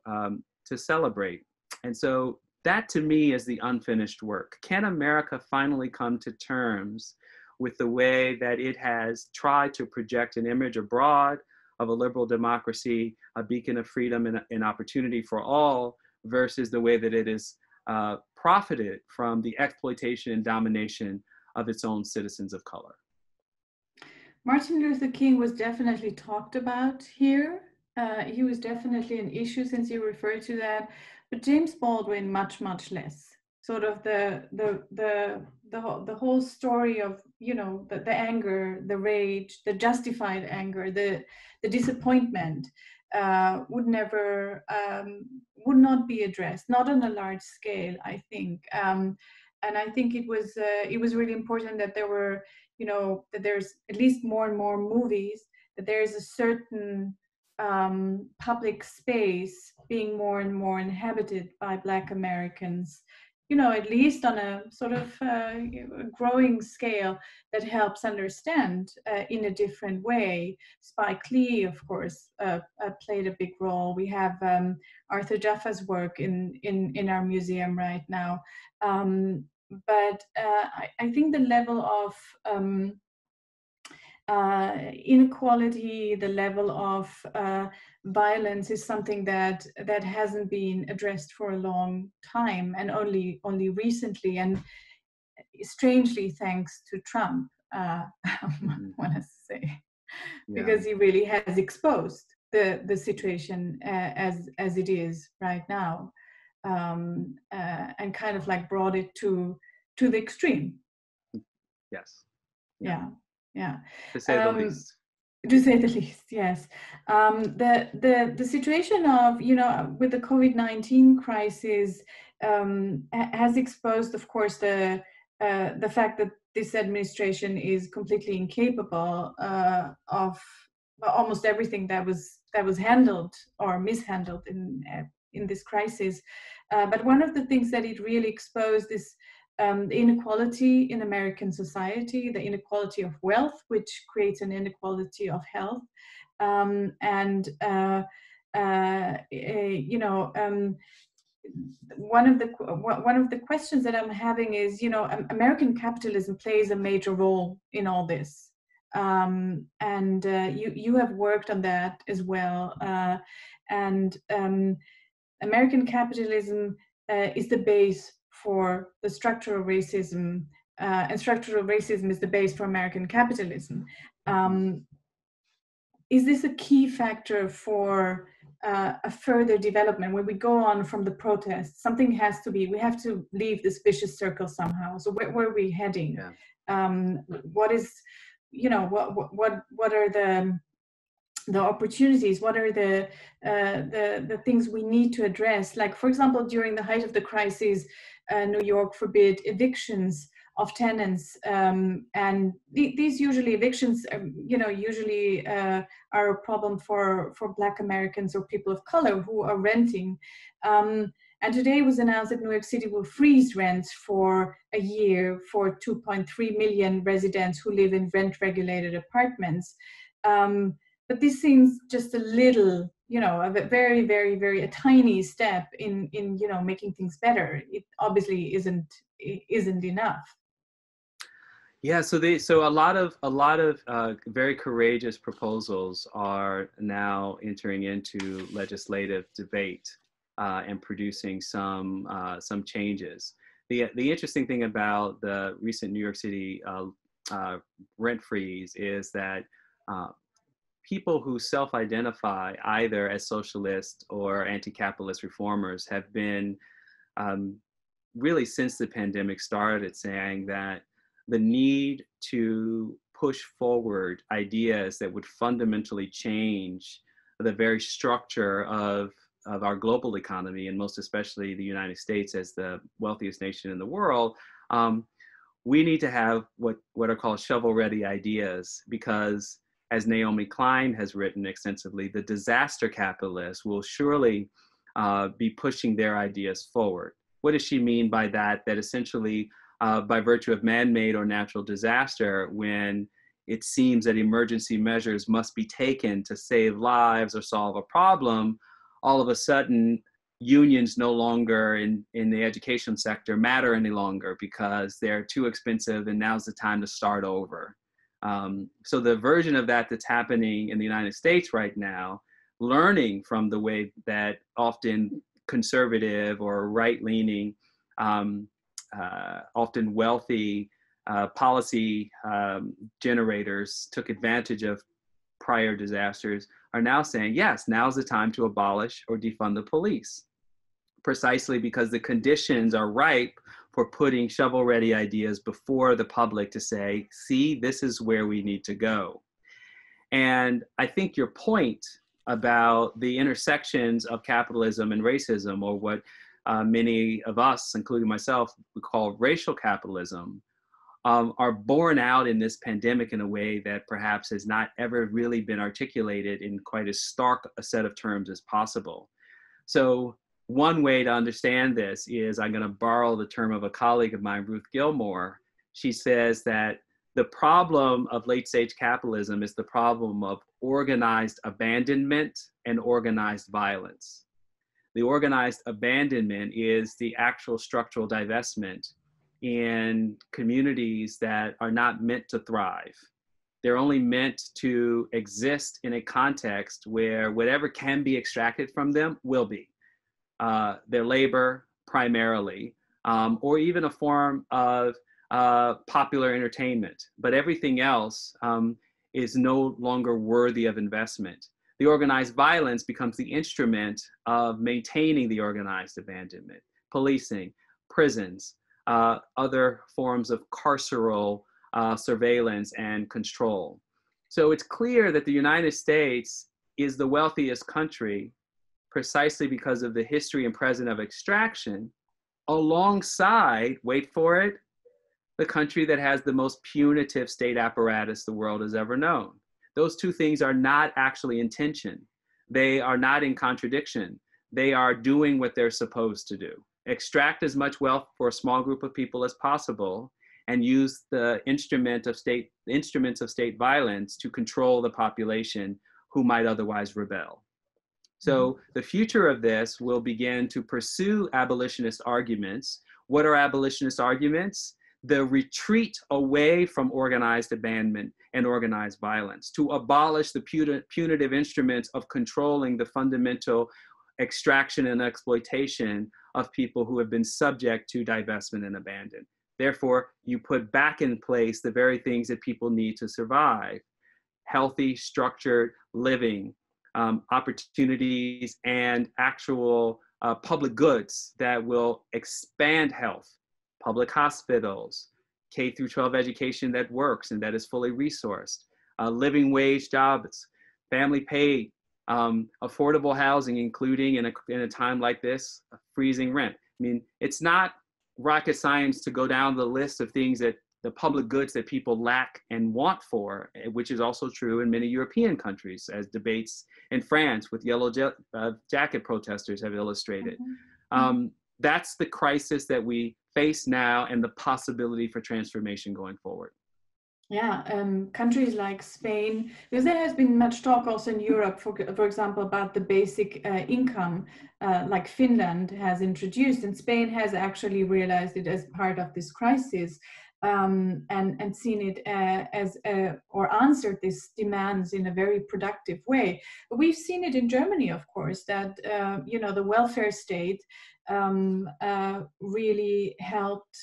celebrate. And so that, to me, is the unfinished work. Can America finally come to terms with the way that it has tried to project an image abroad of a liberal democracy, a beacon of freedom and opportunity for all, versus the way that it is profited from the exploitation and domination of its own citizens of color? Martin Luther King was definitely talked about here. He was definitely an issue, since you referred to that, but James Baldwin much less. Sort of the whole story of, you know, the anger, the rage, the justified anger, the disappointment would not be addressed, not on a large scale, I think. And I think it was really important that there were, you know, that there's at least more and more movies, that there is a certain public space being more and more inhabited by Black Americans, you know, at least on a sort of growing scale, that helps understand in a different way. Spike Lee, of course, played a big role. We have Arthur Jaffa's work in our museum right now. But I think the level of inequality, the level of violence is something that hasn't been addressed for a long time, and only recently, and strangely thanks to Trump, I want to say, because he really has exposed the situation as it is right now, and kind of like brought it to the extreme. Yes. Yeah. To say the least. To say the least, yes. The situation of, you know, with the COVID-19 crisis has exposed, of course, the fact that this administration is completely incapable of almost everything that was handled or mishandled in this crisis. But one of the things that it really exposed is the inequality in American society, the inequality of wealth, which creates an inequality of health, and you know, one of the questions that I'm having is, you know, American capitalism plays a major role in all this, and you have worked on that as well, and American capitalism is the base for the structural racism and structural racism is the base for American capitalism. Is this a key factor for a further development when we go on from the protests? Something has to be, we have to leave this vicious circle somehow. So where are we heading? Yeah. What is, you know, what are the opportunities? What are the things we need to address? Like, for example, during the height of the crisis, New York forbid evictions of tenants, and these usually evictions, you know, usually are a problem for Black Americans or people of color who are renting. And today it was announced that New York City will freeze rents for a year for 2.3 million residents who live in rent-regulated apartments. But this seems just a little, you know, a very, very, very a tiny step in you know, making things better. It obviously isn't enough. Yeah, so a lot of very courageous proposals are now entering into legislative debate and producing some changes. The interesting thing about the recent New York City rent freeze is that people who self-identify either as socialist or anti-capitalist reformers have been really, since the pandemic started, saying that the need to push forward ideas that would fundamentally change the very structure of our global economy, and most especially the United States as the wealthiest nation in the world, we need to have what are called shovel-ready ideas, because as Naomi Klein has written extensively, the disaster capitalists will surely be pushing their ideas forward. What does she mean by that? That essentially, by virtue of man-made or natural disaster, when it seems that emergency measures must be taken to save lives or solve a problem, all of a sudden, unions no longer in the education sector matter any longer because they're too expensive, and now's the time to start over. So the version of that that's happening in the United States right now, learning from the way that often conservative or right-leaning, often wealthy policy generators took advantage of prior disasters, are now saying, yes, now's the time to abolish or defund the police, precisely because the conditions are ripe for putting shovel-ready ideas before the public to say, see, this is where we need to go. And I think your point about the intersections of capitalism and racism, or what many of us, including myself, would call racial capitalism, are borne out in this pandemic in a way that perhaps has not ever really been articulated in quite as stark a set of terms as possible. So one way to understand this is, I'm going to borrow the term of a colleague of mine, Ruth Gilmore. She says that the problem of late-stage capitalism is the problem of organized abandonment and organized violence. The organized abandonment is the actual structural divestment in communities that are not meant to thrive. They're only meant to exist in a context where whatever can be extracted from them will be. Their labor primarily, or even a form of popular entertainment, but everything else is no longer worthy of investment. The organized violence becomes the instrument of maintaining the organized abandonment, policing, prisons, other forms of carceral surveillance and control. So it's clear that the United States is the wealthiest country precisely because of the history and present of extraction, alongside, wait for it, the country that has the most punitive state apparatus the world has ever known. Those two things are not actually in tension. They are not in contradiction. They are doing what they're supposed to do. Extract as much wealth for a small group of people as possible, and use the instruments of state violence to control the population who might otherwise rebel. So the future of this will begin to pursue abolitionist arguments. What are abolitionist arguments? The retreat away from organized abandonment and organized violence, to abolish the punitive instruments of controlling the fundamental extraction and exploitation of people who have been subject to divestment and abandon. Therefore, you put back in place the very things that people need to survive: healthy, structured living, opportunities, and actual public goods that will expand health, public hospitals, K through 12 education that works and that is fully resourced, living wage jobs, family paid, affordable housing, including in a time like this, freezing rent. I mean, it's not rocket science to go down the list of things that the public goods that people lack and want for, which is also true in many European countries, as debates in France with yellow jacket protesters have illustrated. That's the crisis that we face now and the possibility for transformation going forward. Yeah, countries like Spain, because there has been much talk also in Europe, for example, about the basic income, like Finland has introduced, and Spain has actually realized it as part of this crisis, and seen it as or answered these demands in a very productive way. But we've seen it in Germany, of course, that the welfare state really helped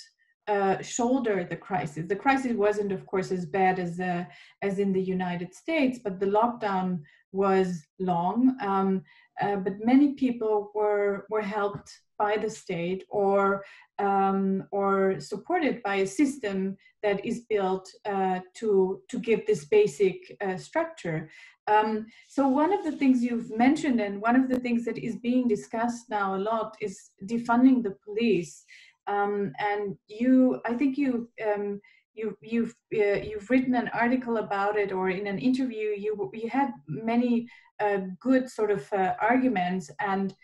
shoulder the crisis. The crisis wasn't, of course, as bad as in the United States, but the lockdown was long. But many people were helped by the state or supported by a system that is built to give this basic structure. So one of the things you've mentioned, and one of the things that is being discussed now a lot, is defunding the police. And I think you've written an article about it, or in an interview, you had many good sort of arguments and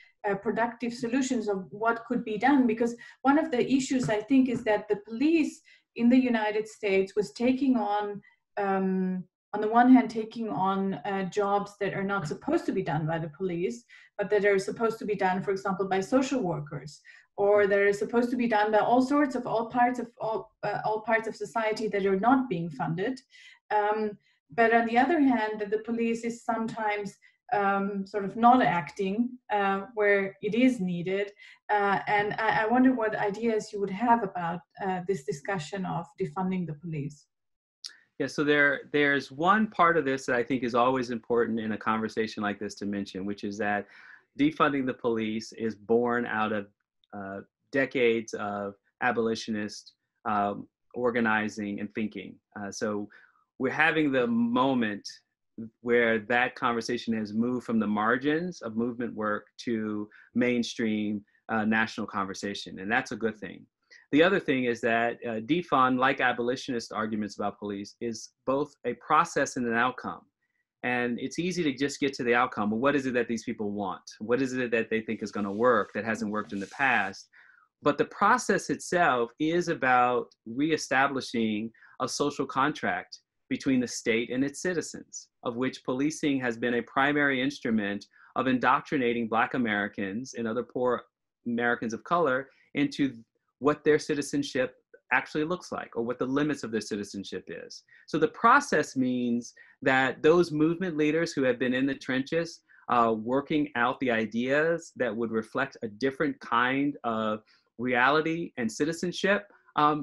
productive solutions of what could be done. Because one of the issues, I think, is that the police in the United States was taking on the one hand, taking on jobs that are not supposed to be done by the police, but that are supposed to be done, for example, by social workers, or that are supposed to be done by all parts of society that are not being funded. But on the other hand, the police is sometimes sort of not acting where it is needed. And I wonder what ideas you would have about this discussion of defunding the police. Yeah, so there's one part of this that I think is always important in a conversation like this to mention, which is that defunding the police is born out of decades of abolitionist organizing and thinking. So we're having the moment where that conversation has moved from the margins of movement work to mainstream national conversation, and that's a good thing. The other thing is that defund, like abolitionist arguments about police, is both a process and an outcome. And it's easy to just get to the outcome. But what is it that these people want? What is it that they think is going to work that hasn't worked in the past? But the process itself is about reestablishing a social contract between the state and its citizens, of which policing has been a primary instrument of indoctrinating Black Americans and other poor Americans of color into what their citizenship actually looks like, or what the limits of their citizenship is. So the process means that those movement leaders who have been in the trenches working out the ideas that would reflect a different kind of reality and citizenship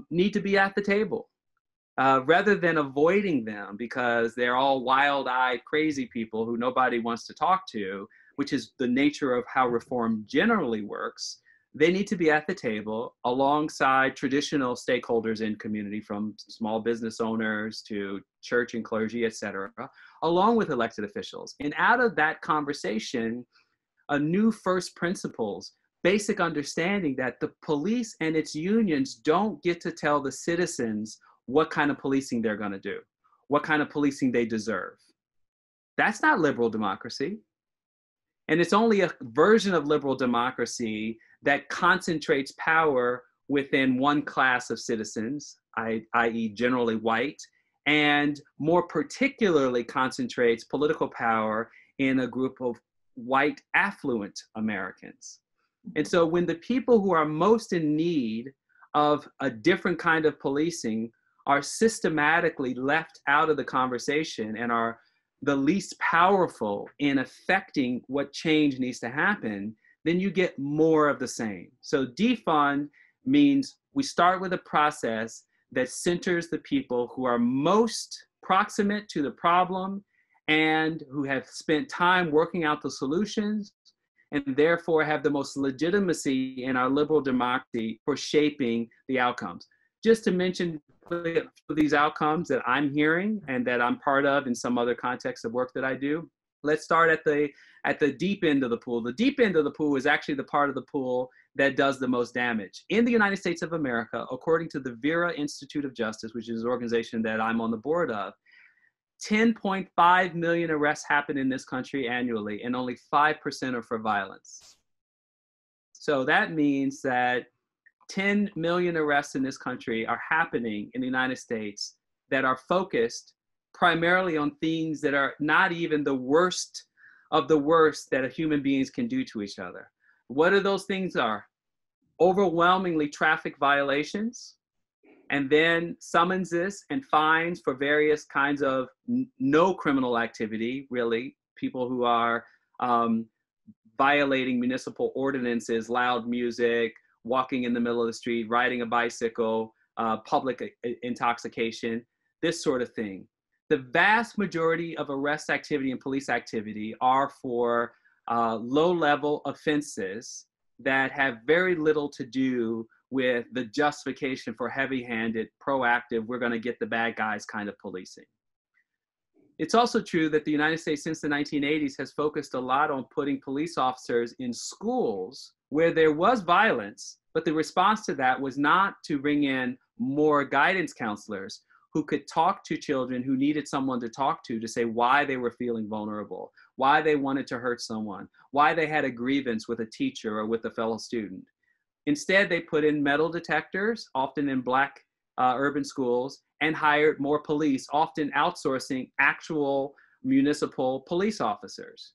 need to be at the table rather than avoiding them because they're all wild-eyed, crazy people who nobody wants to talk to, which is the nature of how reform generally works. They need to be at the table alongside traditional stakeholders in community, from small business owners to church and clergy, et cetera, along with elected officials. And out of that conversation, a new first principles, basic understanding that the police and its unions don't get to tell the citizens what kind of policing they're going to do, what kind of policing they deserve. That's not liberal democracy. And it's only a version of liberal democracy that concentrates power within one class of citizens, i.e. generally white, and more particularly concentrates political power in a group of white affluent Americans. And so when the people who are most in need of a different kind of policing are systematically left out of the conversation and are the least powerful in affecting what change needs to happen, then you get more of the same. So defund means we start with a process that centers the people who are most proximate to the problem and who have spent time working out the solutions, and therefore have the most legitimacy in our liberal democracy for shaping the outcomes. Just to mention these outcomes that I'm hearing and that I'm part of in some other context of work that I do, let's start at the deep end of the pool. The deep end of the pool is actually the part of the pool that does the most damage. In the United States of America, according to the Vera Institute of Justice, which is an organization that I'm on the board of, 10.5 million arrests happen in this country annually, and only 5% are for violence. So that means that 10 million arrests in this country are happening in the United States that are focused primarily on things that are not even the worst of the worst that human beings can do to each other. What are those things are? Overwhelmingly traffic violations, and then summonses and fines for various kinds of no criminal activity, really, people who are violating municipal ordinances, loud music, walking in the middle of the street, riding a bicycle, public intoxication, this sort of thing. The vast majority of arrest activity and police activity are for low-level offenses that have very little to do with the justification for heavy-handed, proactive, we're going to get the bad guys kind of policing. It's also true that the United States since the 1980s has focused a lot on putting police officers in schools where there was violence, but the response to that was not to bring in more guidance counselors who could talk to children who needed someone to talk to say why they were feeling vulnerable, why they wanted to hurt someone, why they had a grievance with a teacher or with a fellow student. Instead, they put in metal detectors, often in Black urban schools, and hired more police, often outsourcing actual municipal police officers.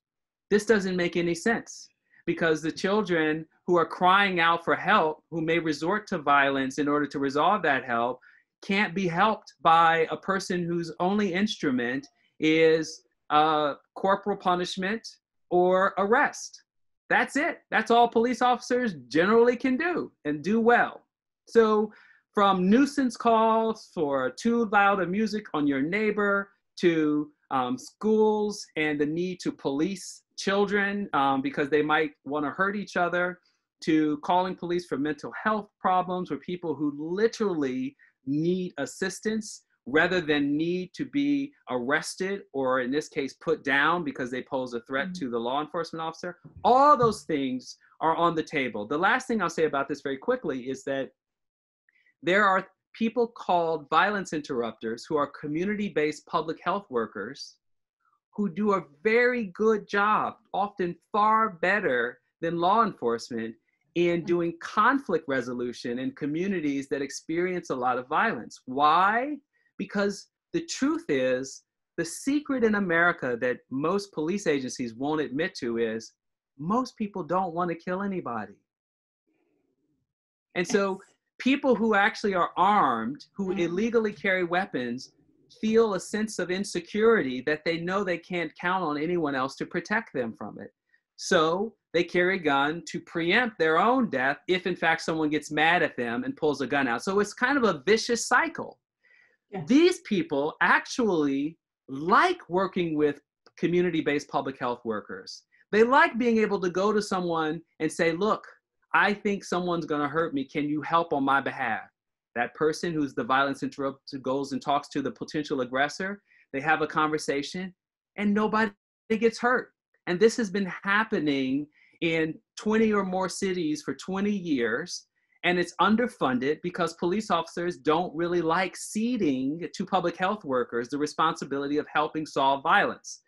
This doesn't make any sense because the children who are crying out for help, who may resort to violence in order to resolve that help, can't be helped by a person whose only instrument is corporal punishment or arrest. That's it. That's all police officers generally can do and do well. So from nuisance calls for too loud of music on your neighbor to schools and the need to police children because they might want to hurt each other, to calling police for mental health problems or people who literally need assistance rather than need to be arrested or in this case put down because they pose a threat to the law enforcement officer. All those things are on the table. The last thing I'll say about this very quickly is that there are people called violence interrupters who are community-based public health workers who do a very good job, often far better than law enforcement, in doing conflict resolution in communities that experience a lot of violence. Why? Because the truth is, the secret in America that most police agencies won't admit to is most people don't want to kill anybody. And so people who actually are armed, who illegally carry weapons, feel a sense of insecurity that they know they can't count on anyone else to protect them from it. So they carry a gun to preempt their own death if in fact someone gets mad at them and pulls a gun out. So it's kind of a vicious cycle. Yeah. These people actually like working with community-based public health workers. They like being able to go to someone and say, look, I think someone's gonna hurt me. Can you help on my behalf? That person who's the violence interrupter goes and talks to the potential aggressor. They have a conversation and nobody gets hurt. And this has been happening in 20 or more cities for 20 years. And it's underfunded because police officers don't really like ceding to public health workers the responsibility of helping solve violence.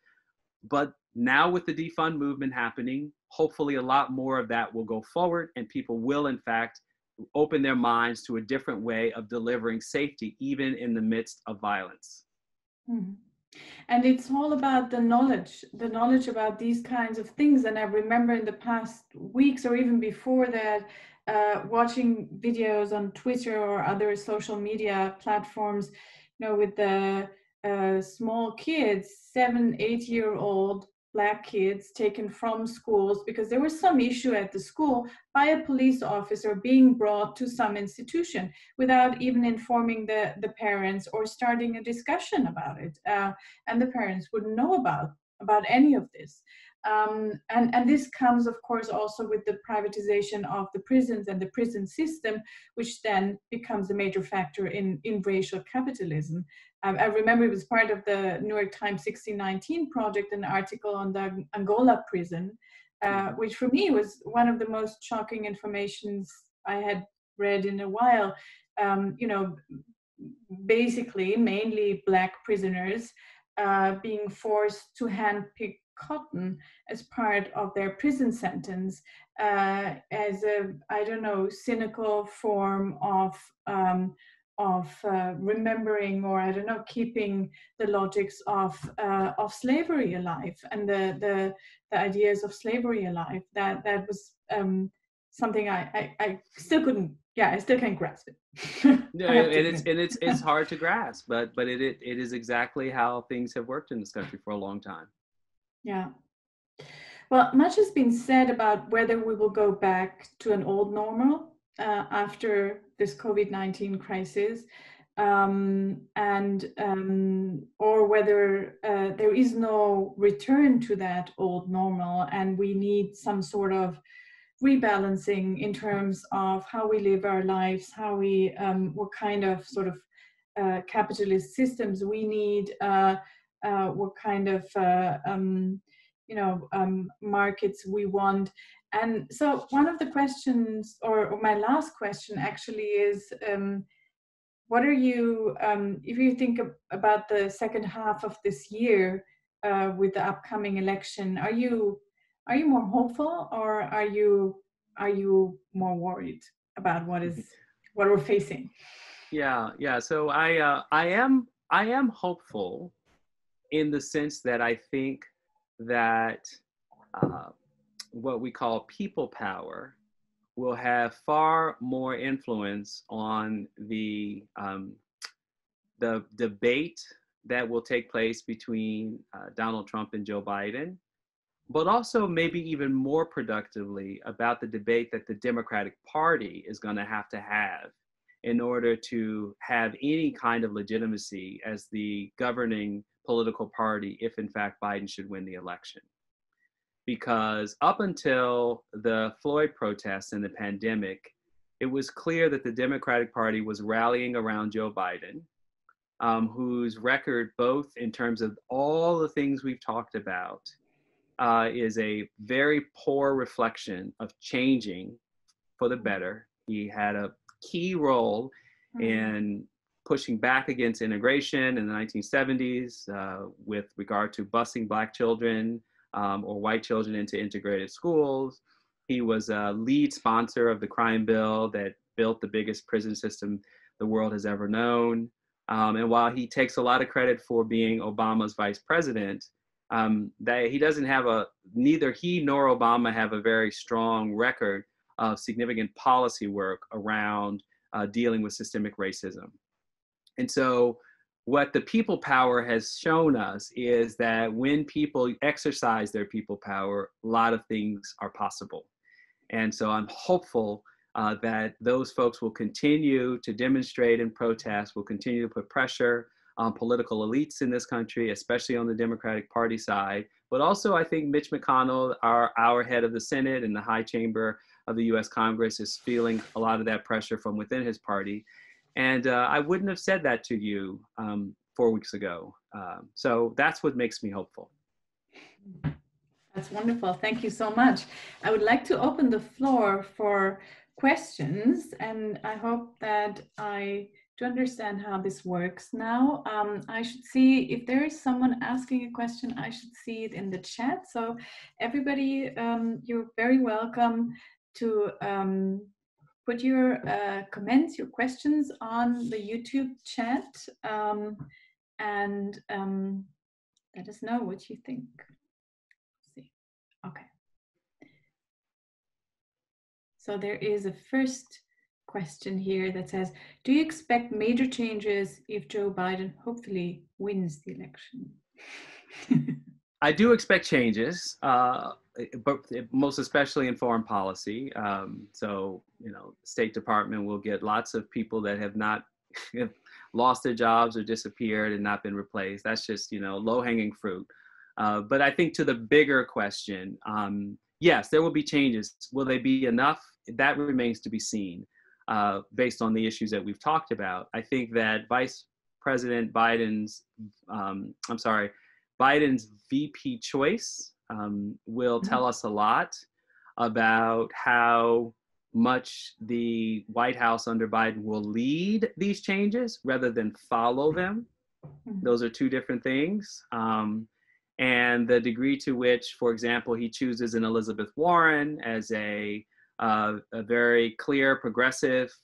But now with the defund movement happening, hopefully a lot more of that will go forward and people will in fact open their minds to a different way of delivering safety, even in the midst of violence. Mm-hmm. And it's all about the knowledge about these kinds of things. And I remember in the past weeks or even before that, watching videos on Twitter or other social media platforms, you know, with the small kids, 7-8-year-old Black kids taken from schools because there was some issue at the school by a police officer being brought to some institution without even informing the parents or starting a discussion about it. And the parents wouldn't know about any of this. And this comes, of course, also with the privatization of the prisons and the prison system, which then becomes a major factor in racial capitalism. I remember it was part of the New York Times 1619 project, an article on the Angola prison, which for me was one of the most shocking informations I had read in a while. You know, basically, mainly Black prisoners being forced to handpick cotton as part of their prison sentence as a, I don't know, cynical form of remembering, or I don't know, keeping the logics of slavery alive and the ideas of slavery alive. That was something I still couldn't. Yeah, I still can't grasp it. Yeah, it's hard to grasp, but it is exactly how things have worked in this country for a long time. Yeah. Well, much has been said about whether we will go back to an old normal after this COVID-19 crisis, or whether there is no return to that old normal, and we need some sort of rebalancing in terms of how we live our lives, how we, what kind of sort of capitalist systems we need, what kind of markets we want. And so one of the questions, or my last question actually is, what are you, if you think about the second half of this year with the upcoming election, are you more hopeful, or are you more worried about what we're facing? Yeah. So I am hopeful, in the sense that I think that what we call people power will have far more influence on the debate that will take place between Donald Trump and Joe Biden, but also maybe even more productively about the debate that the Democratic Party is going to have in order to have any kind of legitimacy as the governing political party if in fact Biden should win the election. Because up until the Floyd protests and the pandemic, it was clear that the Democratic Party was rallying around Joe Biden, whose record, both in terms of all the things we've talked about, is a very poor reflection of changing for the better. He had a key role in pushing back against integration in the 1970s with regard to busing Black children or white children into integrated schools. He was a lead sponsor of the crime bill that built the biggest prison system the world has ever known. And while he takes a lot of credit for being Obama's vice president, that he doesn't have neither he nor Obama have a very strong record of significant policy work around dealing with systemic racism. And so what the people power has shown us is that when people exercise their people power, a lot of things are possible. And so I'm hopeful that those folks will continue to demonstrate and protest, will continue to put pressure on political elites in this country, especially on the Democratic Party side. But also, I think Mitch McConnell, our head of the Senate and the high chamber of the US Congress, is feeling a lot of that pressure from within his party. And I wouldn't have said that to you 4 weeks ago. So that's what makes me hopeful. That's wonderful. Thank you so much. I would like to open the floor for questions, and I hope that I do understand how this works now. I should see if there is someone asking a question, I should see it in the chat. So everybody, you're very welcome to put your comments, your questions on the YouTube chat, and let us know what you think. Let's see. Okay. So there is a first question here that says, do you expect major changes if Joe Biden hopefully wins the election? I do expect changes, but most especially in foreign policy. So, State Department will get lots of people that have not lost their jobs or disappeared and not been replaced. That's just, low-hanging fruit. But I think to the bigger question, yes, there will be changes. Will they be enough? That remains to be seen based on the issues that we've talked about. I think that Vice President Biden's, Biden's VP choice will tell us a lot about how much the White House under Biden will lead these changes rather than follow them. Those are two different things. And the degree to which, for example, he chooses an Elizabeth Warren as a very clear progressive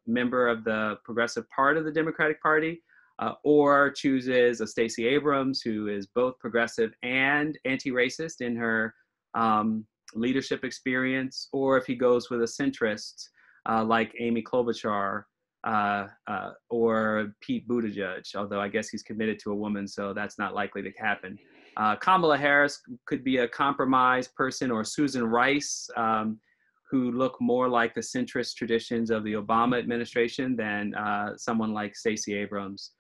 member of the progressive part of the Democratic Party, or chooses a Stacey Abrams, who is both progressive and anti-racist in her leadership experience, or if he goes with a centrist like Amy Klobuchar or Pete Buttigieg, although I guess he's committed to a woman, so that's not likely to happen. Kamala Harris could be a compromise person, or Susan Rice, who look more like the centrist traditions of the Obama administration than someone like Stacey Abrams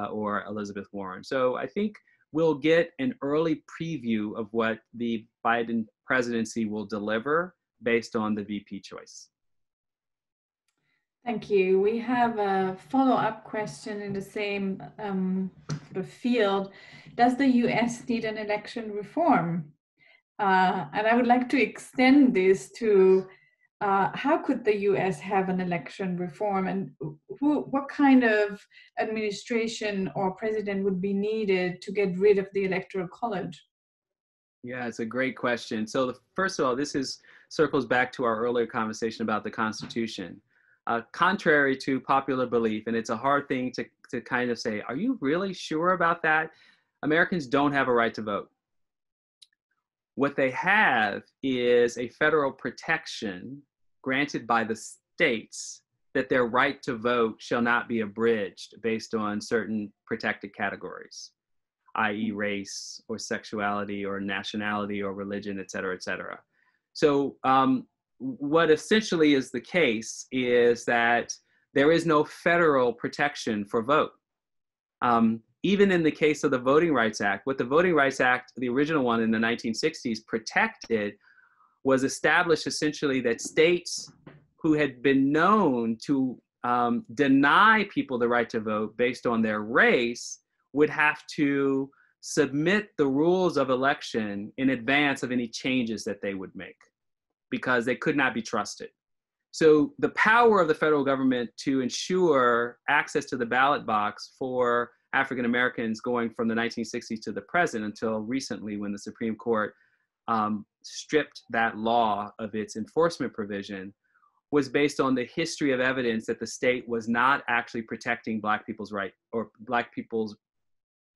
or Elizabeth Warren. So I think we'll get an early preview of what the Biden presidency will deliver based on the VP choice. Thank you. We have a follow-up question in the same sort of field. Does the US need an election reform? And I would like to extend this to how could the US have an election reform, and what kind of administration or president would be needed to get rid of the Electoral College? Yeah, it's a great question. So first of all, this circles back to our earlier conversation about the Constitution. Contrary to popular belief, and it's a hard thing to kind of say, are you really sure about that? Americans don't have a right to vote. What they have is a federal protection granted by the states that their right to vote shall not be abridged based on certain protected categories, i.e. race or sexuality or nationality or religion, et cetera, et cetera. So what essentially is the case is that there is no federal protection for vote. Even in the case of the Voting Rights Act, what the Voting Rights Act, the original one in the 1960s, protected was established essentially that states who had been known to deny people the right to vote based on their race would have to submit the rules of election in advance of any changes that they would make, because they could not be trusted. So the power of the federal government to ensure access to the ballot box for African Americans going from the 1960s to the present until recently, when the Supreme Court stripped that law of its enforcement provision, was based on the history of evidence that the state was not actually protecting Black people's right, or Black people's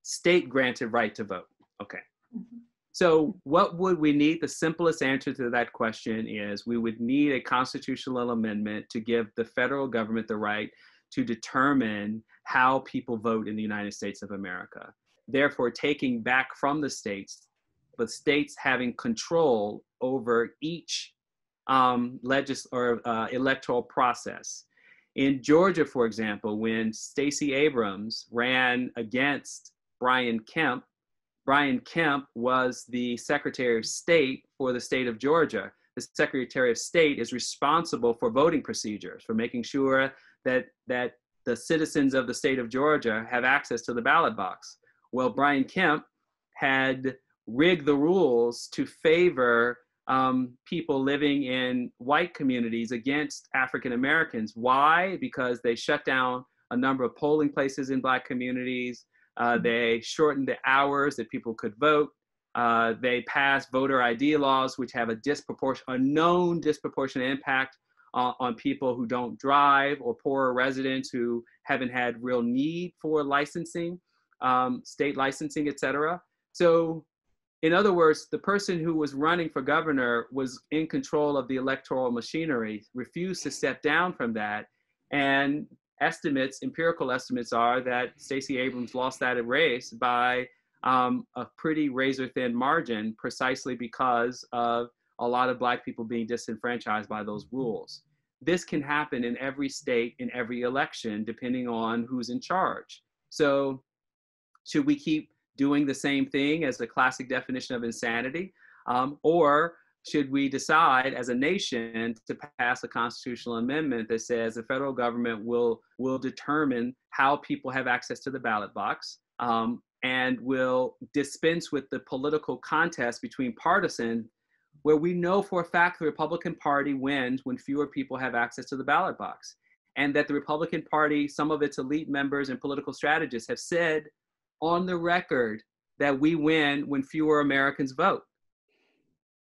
state-granted right to vote. Okay. Mm-hmm. So what would we need? The simplest answer to that question is we would need a constitutional amendment to give the federal government the right to determine how people vote in the United States of America. Therefore, taking back from the states, but states having control over each electoral process. In Georgia, for example, when Stacey Abrams ran against Brian Kemp was the Secretary of State for the state of Georgia. The Secretary of State is responsible for voting procedures, for making sure that the citizens of the state of Georgia have access to the ballot box. Well, Brian Kemp had rigged the rules to favor people living in white communities against African Americans. Why? Because they shut down a number of polling places in Black communities. They shortened the hours that people could vote. They passed voter ID laws, which have a known disproportionate impact on people who don't drive, or poorer residents who haven't had real need for licensing, state licensing, et cetera. So in other words, the person who was running for governor was in control of the electoral machinery, refused to step down from that. And empirical estimates are that Stacey Abrams lost that race by a pretty razor thin margin precisely because of a lot of Black people being disenfranchised by those rules. This can happen in every state, in every election, depending on who's in charge. So should we keep doing the same thing as the classic definition of insanity? Or should we decide as a nation to pass a constitutional amendment that says the federal government will determine how people have access to the ballot box, and will dispense with the political contest between partisans, where we know for a fact the Republican Party wins when fewer people have access to the ballot box, and that the Republican Party, some of its elite members and political strategists have said on the record that we win when fewer Americans vote.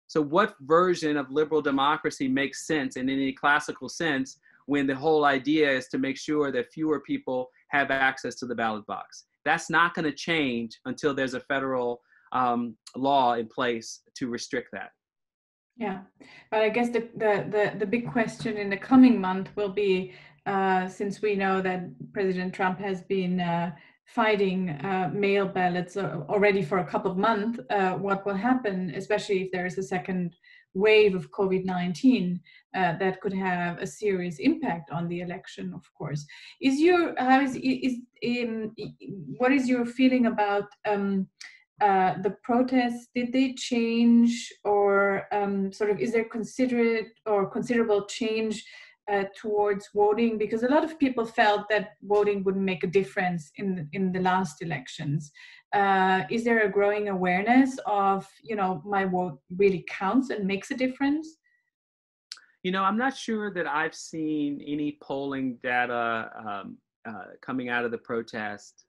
So what version of liberal democracy makes sense in any classical sense when the whole idea is to make sure that fewer people have access to the ballot box? That's not going to change until there's a federal law in place to restrict that. Yeah, but I guess the big question in the coming month will be, since we know that President Trump has been fighting mail ballots already for a couple of months, what will happen, especially if there is a second wave of COVID-19 that could have a serious impact on the election, of course. What is your feeling about the protests? Did they change, or sort of is there considerable change towards voting? Because a lot of people felt that voting wouldn't make a difference in the last elections. Is there a growing awareness of, my vote really counts and makes a difference? I'm not sure that I've seen any polling data coming out of the protest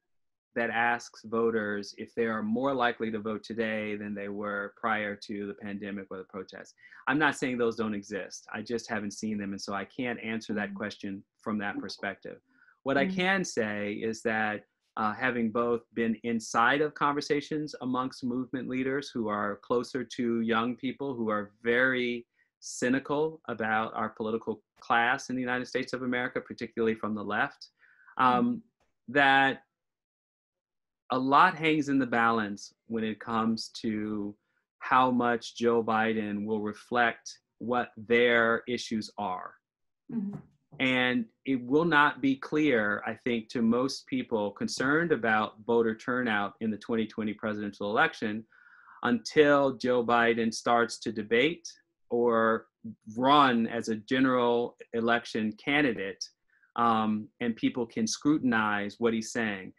that asks voters if they are more likely to vote today than they were prior to the pandemic or the protests. I'm not saying those don't exist. I just haven't seen them. And so I can't answer that question from that perspective. What I can say is that having both been inside of conversations amongst movement leaders who are closer to young people who are very cynical about our political class in the United States of America, particularly from the left, that a lot hangs in the balance when it comes to how much Joe Biden will reflect what their issues are. And it will not be clear, I think, to most people concerned about voter turnout in the 2020 presidential election until Joe Biden starts to debate or run as a general election candidate, and people can scrutinize what he's saying.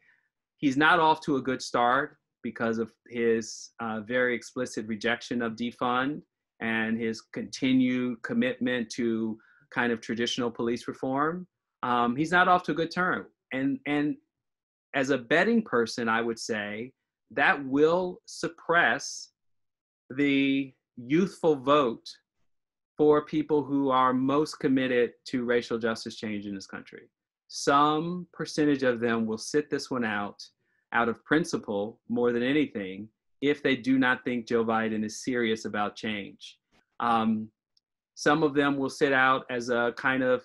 He's not off to a good start because of his very explicit rejection of defund and his continued commitment to kind of traditional police reform. He's not off to a good turn. And as a betting person, I would say that will suppress the youthful vote for people who are most committed to racial justice change in this country. Some percentage of them will sit this one out of principle more than anything if they do not think Joe Biden is serious about change. Some of them will sit out as a kind of,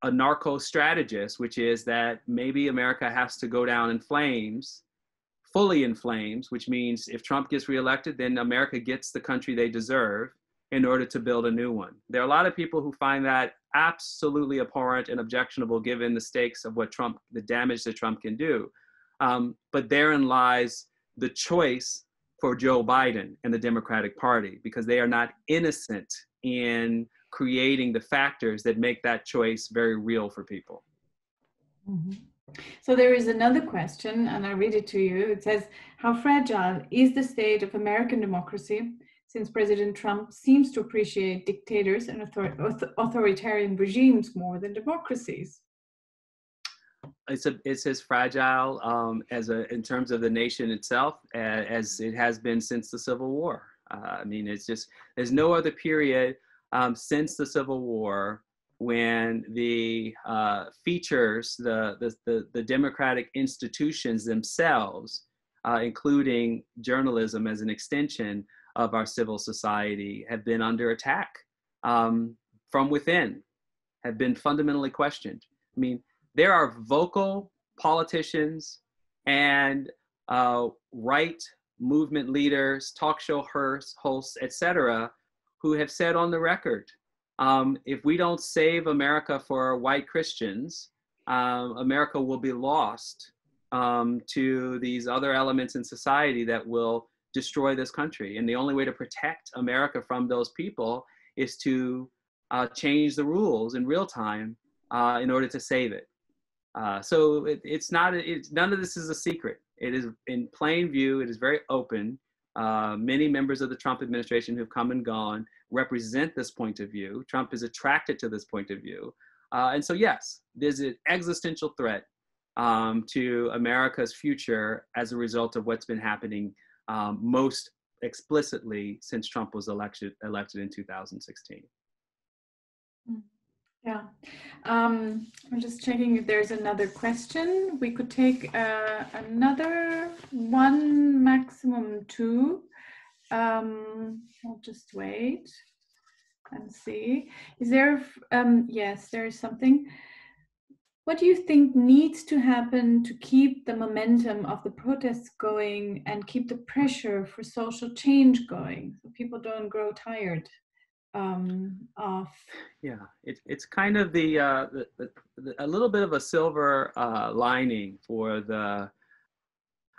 a narco strategist, which is that maybe America has to go down in flames, fully in flames, which means if Trump gets reelected, then America gets the country they deserve in order to build a new one. There are a lot of people who find that absolutely abhorrent and objectionable given the stakes of the damage that Trump can do. But therein lies the choice for Joe Biden and the Democratic Party, because they are not innocent in creating the factors that make that choice very real for people. So there is another question, and I read it to you. It says, how fragile is the state of American democracy since President Trump seems to appreciate dictators and authoritarian regimes more than democracies? It's as fragile in terms of the nation itself as it has been since the Civil War. There's no other period since the Civil War when the features, the democratic institutions themselves, including journalism as an extension of our civil society, have been under attack from within, have been fundamentally questioned. There are vocal politicians and right movement leaders, talk show hosts, etc., who have said on the record, if we don't save America for white Christians, America will be lost to these other elements in society that will destroy this country. And the only way to protect America from those people is to change the rules in real time in order to save it. So none of this is a secret. It is in plain view. It is very open. Many members of the Trump administration who've come and gone represent this point of view. Trump is attracted to this point of view. And so, yes, there's an existential threat to America's future as a result of what's been happening most explicitly since Trump was elected in 2016. Yeah, I'm just checking if there's another question. We could take another one, maximum two. I'll just wait and see. Is there, yes, there is something. What do you think needs to happen to keep the momentum of the protests going and keep the pressure for social change going so people don't grow tired? Yeah, it's kind of a little bit of a silver lining for the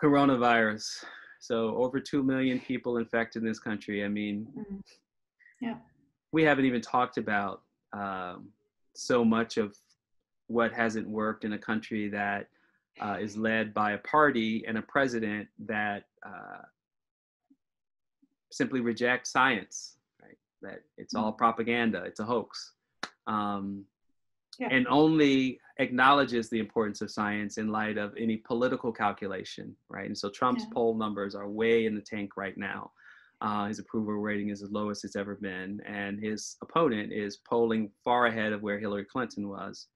coronavirus. So over 2 million people infected in this country. I mean, yeah, we haven't even talked about so much of what hasn't worked in a country that is led by a party and a president that simply rejects science. That it's all propaganda, it's a hoax, and only acknowledges the importance of science in light of any political calculation, right? And so Trump's poll numbers are way in the tank right now. His approval rating is the lowest it's ever been, and his opponent is polling far ahead of where Hillary Clinton was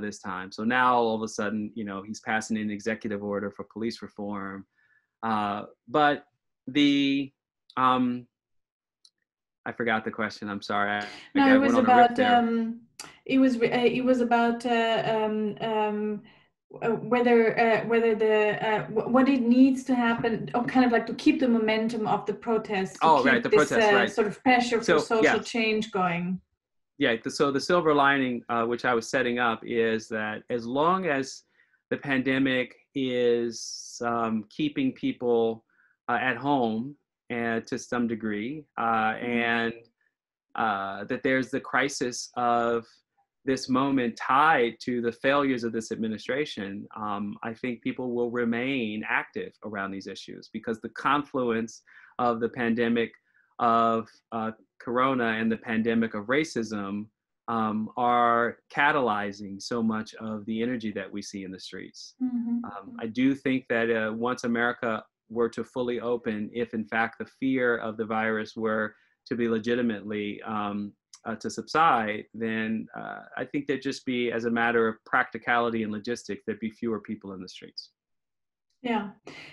this time. So now all of a sudden, you know, he's passing an executive order for police reform, but the I forgot the question. I'm sorry. No, it was about whether what it needs to happen, or kind of like to keep the momentum of the protests. Oh, right, the protests, right. Sort of pressure for social change going. Yeah. So the silver lining, which I was setting up, is that as long as the pandemic is keeping people at home, and to some degree, and that there's the crisis of this moment tied to the failures of this administration, I think people will remain active around these issues because the confluence of the pandemic of corona and the pandemic of racism are catalyzing so much of the energy that we see in the streets. I do think that once America were to fully open, if in fact the fear of the virus were to be legitimately to subside, then I think there'd just be, as a matter of practicality and logistics, there'd be fewer people in the streets. Yeah,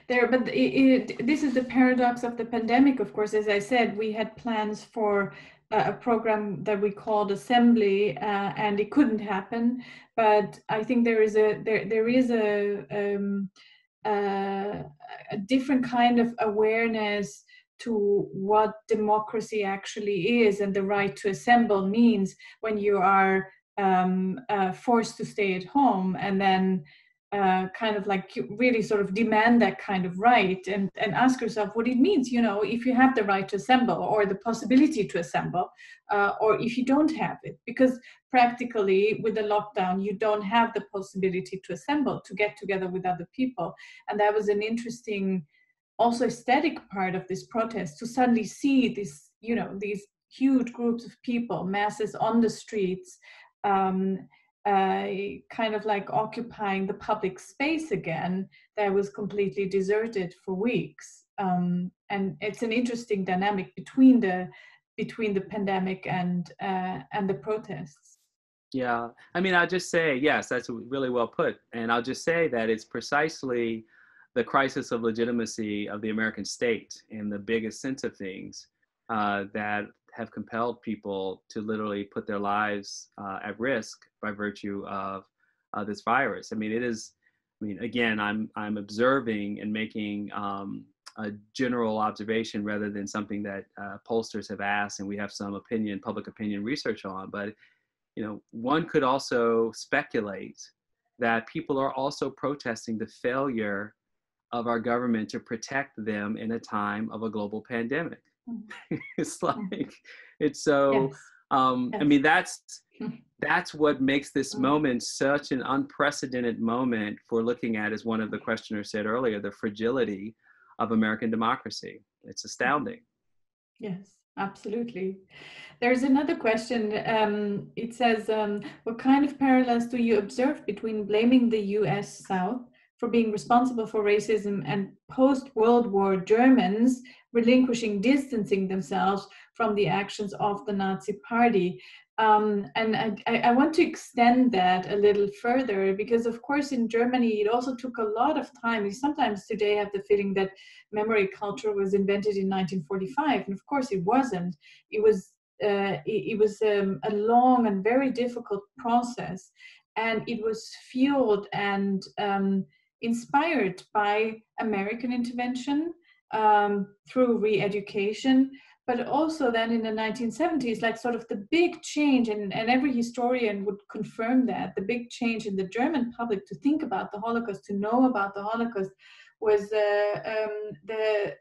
but this is the paradox of the pandemic. Of course, as I said, we had plans for a program that we called Assembly, and it couldn't happen. But I think there is a different kind of awareness to what democracy actually is and the right to assemble means when you are forced to stay at home, and then kind of like really sort of demand that kind of right and ask yourself what it means, you know, if you have the right to assemble or the possibility to assemble, or if you don't have it, because practically with the lockdown, you don't have the possibility to assemble, to get together with other people. And that was an interesting, also aesthetic part of this protest, to suddenly see this, you know, these huge groups of people, masses on the streets, kind of like occupying the public space again that was completely deserted for weeks. And it's an interesting dynamic between the pandemic and the protests. Yeah, I mean, I'll just say, yes, that's really well put. And I'll just say that it's precisely the crisis of legitimacy of the American state in the biggest sense of things that have compelled people to literally put their lives at risk by virtue of this virus. I mean, it is I mean, again, I'm observing and making a general observation rather than something that pollsters have asked and we have some public opinion research on. But, you know, one could also speculate that people are also protesting the failure of our government to protect them in a time of a global pandemic. It's like, it's so, Yes. I mean, that's what makes this moment such an unprecedented moment for looking at, as one of the questioners said earlier, the fragility of American democracy. It's astounding. Yes, absolutely. There's another question. It says, what kind of parallels do you observe between blaming the US South for being responsible for racism and post-World War Germans distancing themselves from the actions of the Nazi Party? And I want to extend that a little further, because of course in Germany it also took a lot of time. We sometimes today have the feeling that memory culture was invented in 1945, and of course it wasn't. It was a long and very difficult process, and it was fueled and inspired by American intervention through re-education, but also then in the 1970s, like sort of the big change, and every historian would confirm that, the big change in the German public to think about the Holocaust, to know about the Holocaust, was the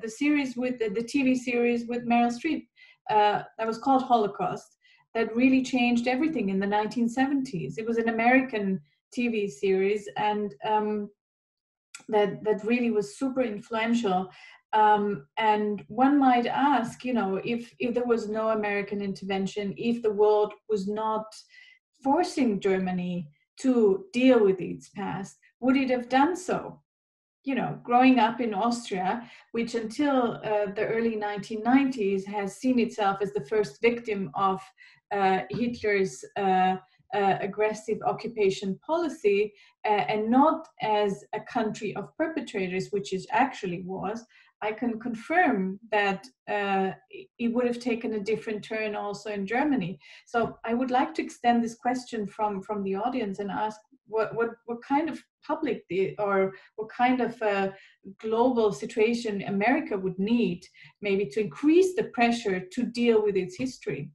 series with the TV series with Meryl Streep that was called Holocaust, that really changed everything in the 1970s. It was an American TV series, and that really was super influential. And one might ask, you know, if there was no American intervention, if the world was not forcing Germany to deal with its past, would it have done so? You know, growing up in Austria, which until the early 1990s has seen itself as the first victim of Hitler's aggressive occupation policy, and not as a country of perpetrators, which it actually was, I can confirm that it would have taken a different turn also in Germany. So I would like to extend this question from the audience and ask what kind of public or what kind of global situation America would need maybe to increase the pressure to deal with its history.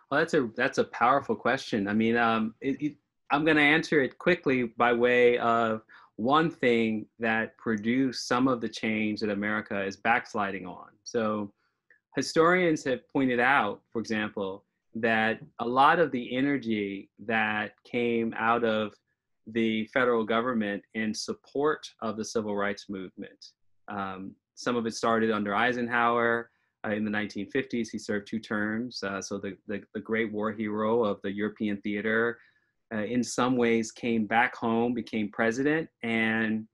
Well, that's a powerful question. I mean, I'm going to answer it quickly by way of one thing that produced some of the change that America is backsliding on. So historians have pointed out, for example, that a lot of the energy that came out of the federal government in support of the civil rights movement, some of it started under Eisenhower in the 1950s. He served 2 terms. So the great war hero of the European theater, in some ways came back home, became president, and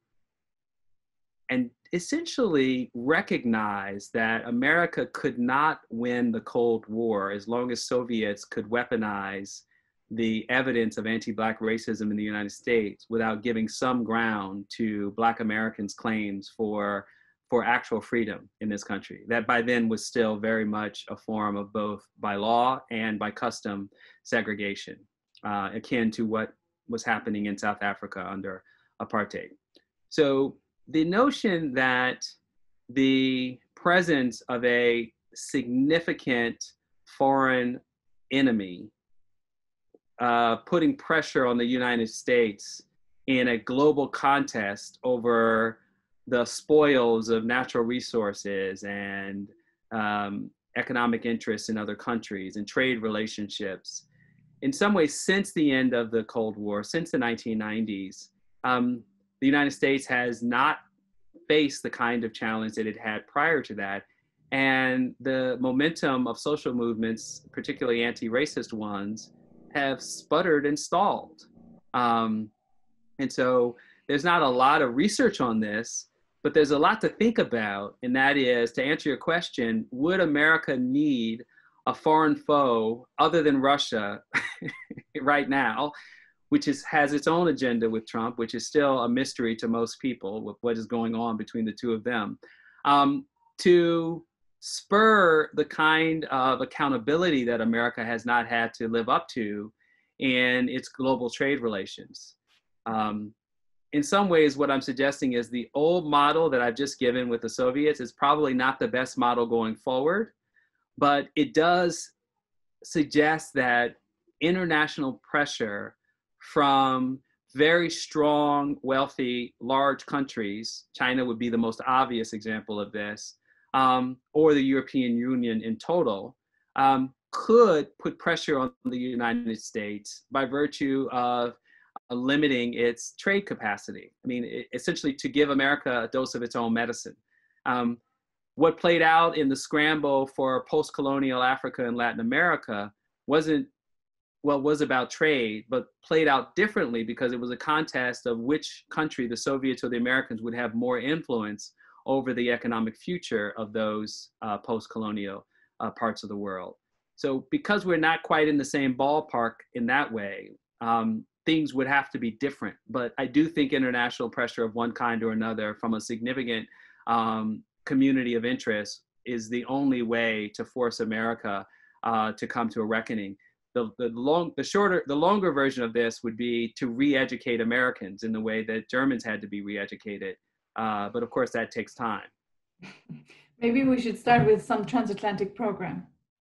essentially recognized that America could not win the Cold War as long as Soviets could weaponize the evidence of anti-Black racism in the United States without giving some ground to Black Americans' claims for actual freedom in this country. That by then was still very much a form of both by law and by custom segregation, akin to what was happening in South Africa under apartheid. So the notion that the presence of a significant foreign enemy putting pressure on the United States in a global contest over the spoils of natural resources and economic interests in other countries and trade relationships, in some ways, since the end of the Cold War, since the 1990s, the United States has not faced the kind of challenge that it had prior to that. And the momentum of social movements, particularly anti-racist ones, have sputtered and stalled. And so there's not a lot of research on this, but there's a lot to think about. And that is, to answer your question, would America need a foreign foe other than Russia right now, which has its own agenda with Trump, which is still a mystery to most people with what is going on between the two of them, to spur the kind of accountability that America has not had to live up to in its global trade relations. In some ways, what I'm suggesting is the old model that I've just given with the Soviets is probably not the best model going forward, but it does suggest that international pressure from very strong, wealthy, large countries, China would be the most obvious example of this, or the European Union in total, could put pressure on the United States by virtue of limiting its trade capacity. I mean, essentially to give America a dose of its own medicine. What played out in the scramble for post-colonial Africa and Latin America was about trade, but played out differently because it was a contest of which country, the Soviets or the Americans, would have more influence over the economic future of those post-colonial parts of the world. So because we're not quite in the same ballpark in that way, things would have to be different. But I do think international pressure of one kind or another from a significant community of interest is the only way to force America to come to a reckoning. The longer version of this would be to re-educate Americans in the way that Germans had to be re-educated. But of course, that takes time. Maybe we should start with some transatlantic program.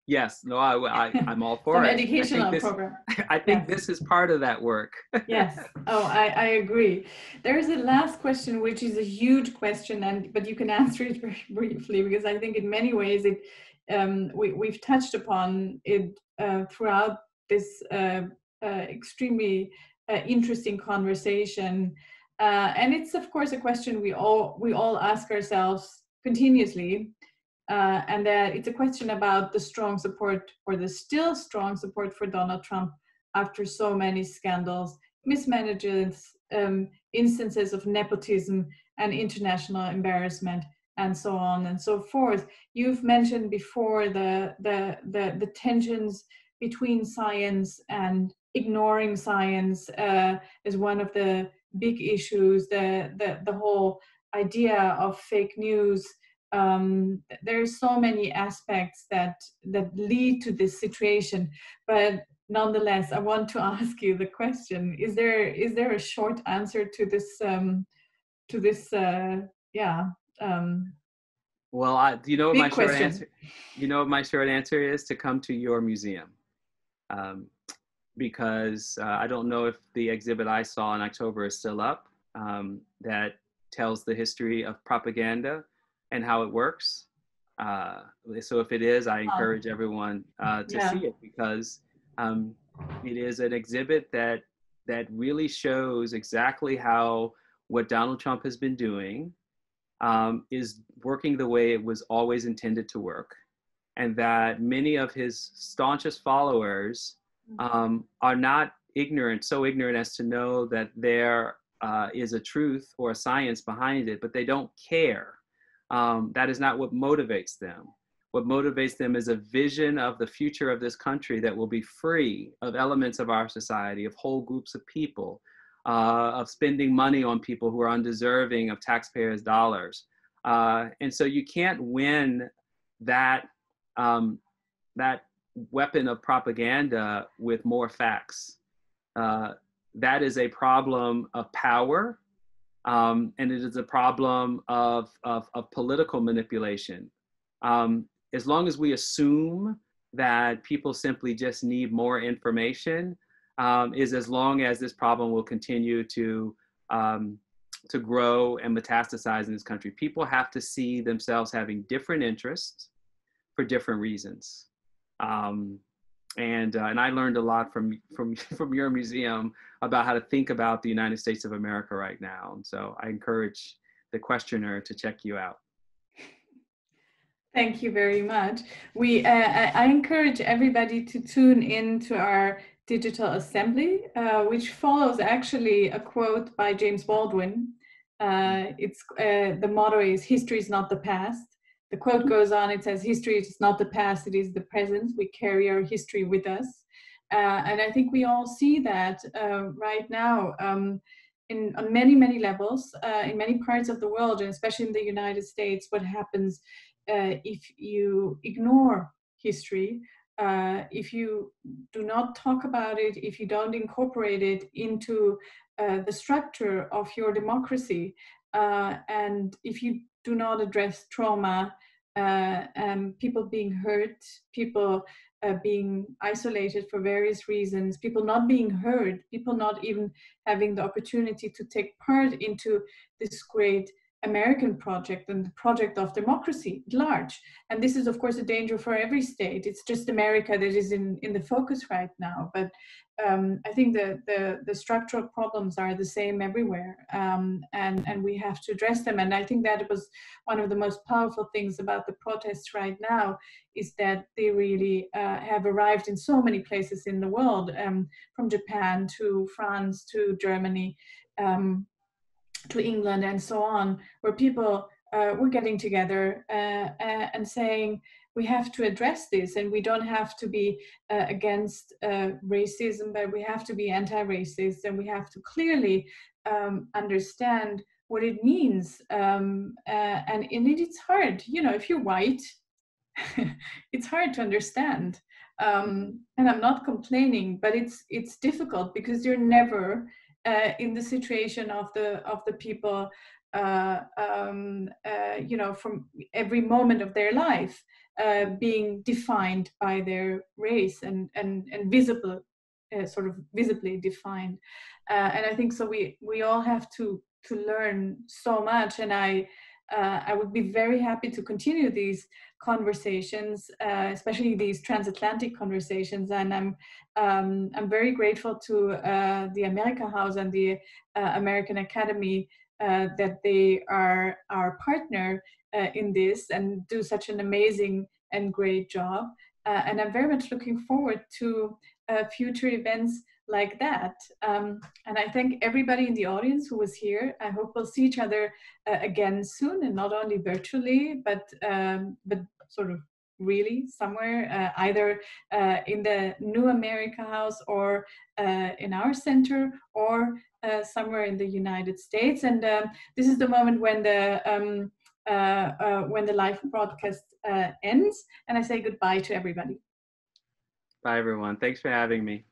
Yes, no, I'm all for some it. Educational program. I think this is part of that work. Yes. Oh, I agree. There is a last question, which is a huge question, but you can answer it very briefly because I think in many ways we've touched upon it throughout this extremely interesting conversation, and it's of course a question we all ask ourselves continuously. And it's a question about the strong support or the still strong support for Donald Trump after so many scandals, mismanagements, instances of nepotism and international embarrassment, and so on and so forth. You've mentioned before the tensions between science and ignoring science is one of the big issues. The whole idea of fake news. There's so many aspects that lead to this situation, but nonetheless, I want to ask you the question: Is there a short answer to this? Well, do you know what my question. short answer? You know what my short answer is? To come to your museum, because I don't know if the exhibit I saw in October is still up. That tells the history of propaganda and how it works. So if it is, I encourage everyone to see it, because it is an exhibit that really shows exactly how what Donald Trump has been doing is working the way it was always intended to work, and that many of his staunchest followers are not so ignorant as to know that there is a truth or a science behind it, but they don't care. That is not what motivates them. What motivates them is a vision of the future of this country that will be free of elements of our society, of whole groups of people, of spending money on people who are undeserving of taxpayers' dollars. And so you can't win that weapon of propaganda with more facts. That is a problem of power. And it is a problem of political manipulation. As long as we assume that people simply just need more information, is as long as this problem will continue to grow and metastasize in this country. People have to see themselves having different interests for different reasons. And I learned a lot from your museum about how to think about the United States of America right now. And so I encourage the questioner to check you out. Thank you very much. I encourage everybody to tune in to our digital assembly, which follows actually a quote by James Baldwin. The motto is "History is not the past." The quote goes on, it says, "History is not the past, it is the present. We carry our history with us." And I think we all see that right now on many, many levels, in many parts of the world, and especially in the United States, what happens if you ignore history, if you do not talk about it, if you don't incorporate it into the structure of your democracy. And if you do not address trauma, people being hurt, people being isolated for various reasons, people not being heard, people not even having the opportunity to take part into this great American project and the project of democracy at large. And this is, of course, a danger for every state. It's just America that is in the focus right now. But I think the structural problems are the same everywhere, and we have to address them. And I think that was one of the most powerful things about the protests right now, is that they really have arrived in so many places in the world, from Japan to France to Germany, to England and so on, where people were getting together and saying, we have to address this, and we don't have to be against racism, but we have to be anti-racist, and we have to clearly understand what it means. And it's hard, you know, if you're white, it's hard to understand. And I'm not complaining, but it's difficult because you're never in the situation of the people, you know, from every moment of their life, being defined by their race and visible, sort of visibly defined. And I think so. We all have to learn so much, and I would be very happy to continue these conversations, especially these transatlantic conversations. And I'm very grateful to the America House and the American Academy that they are our partner in this and do such an amazing and great job. And I'm very much looking forward to future events like that. And I thank everybody in the audience who was here. I hope we'll see each other again soon, and not only virtually, but sort of really somewhere, either in the new America House or in our center, or somewhere in the United States. And this is the moment when the live broadcast ends, and I say goodbye to everybody. Bye, everyone. Thanks for having me.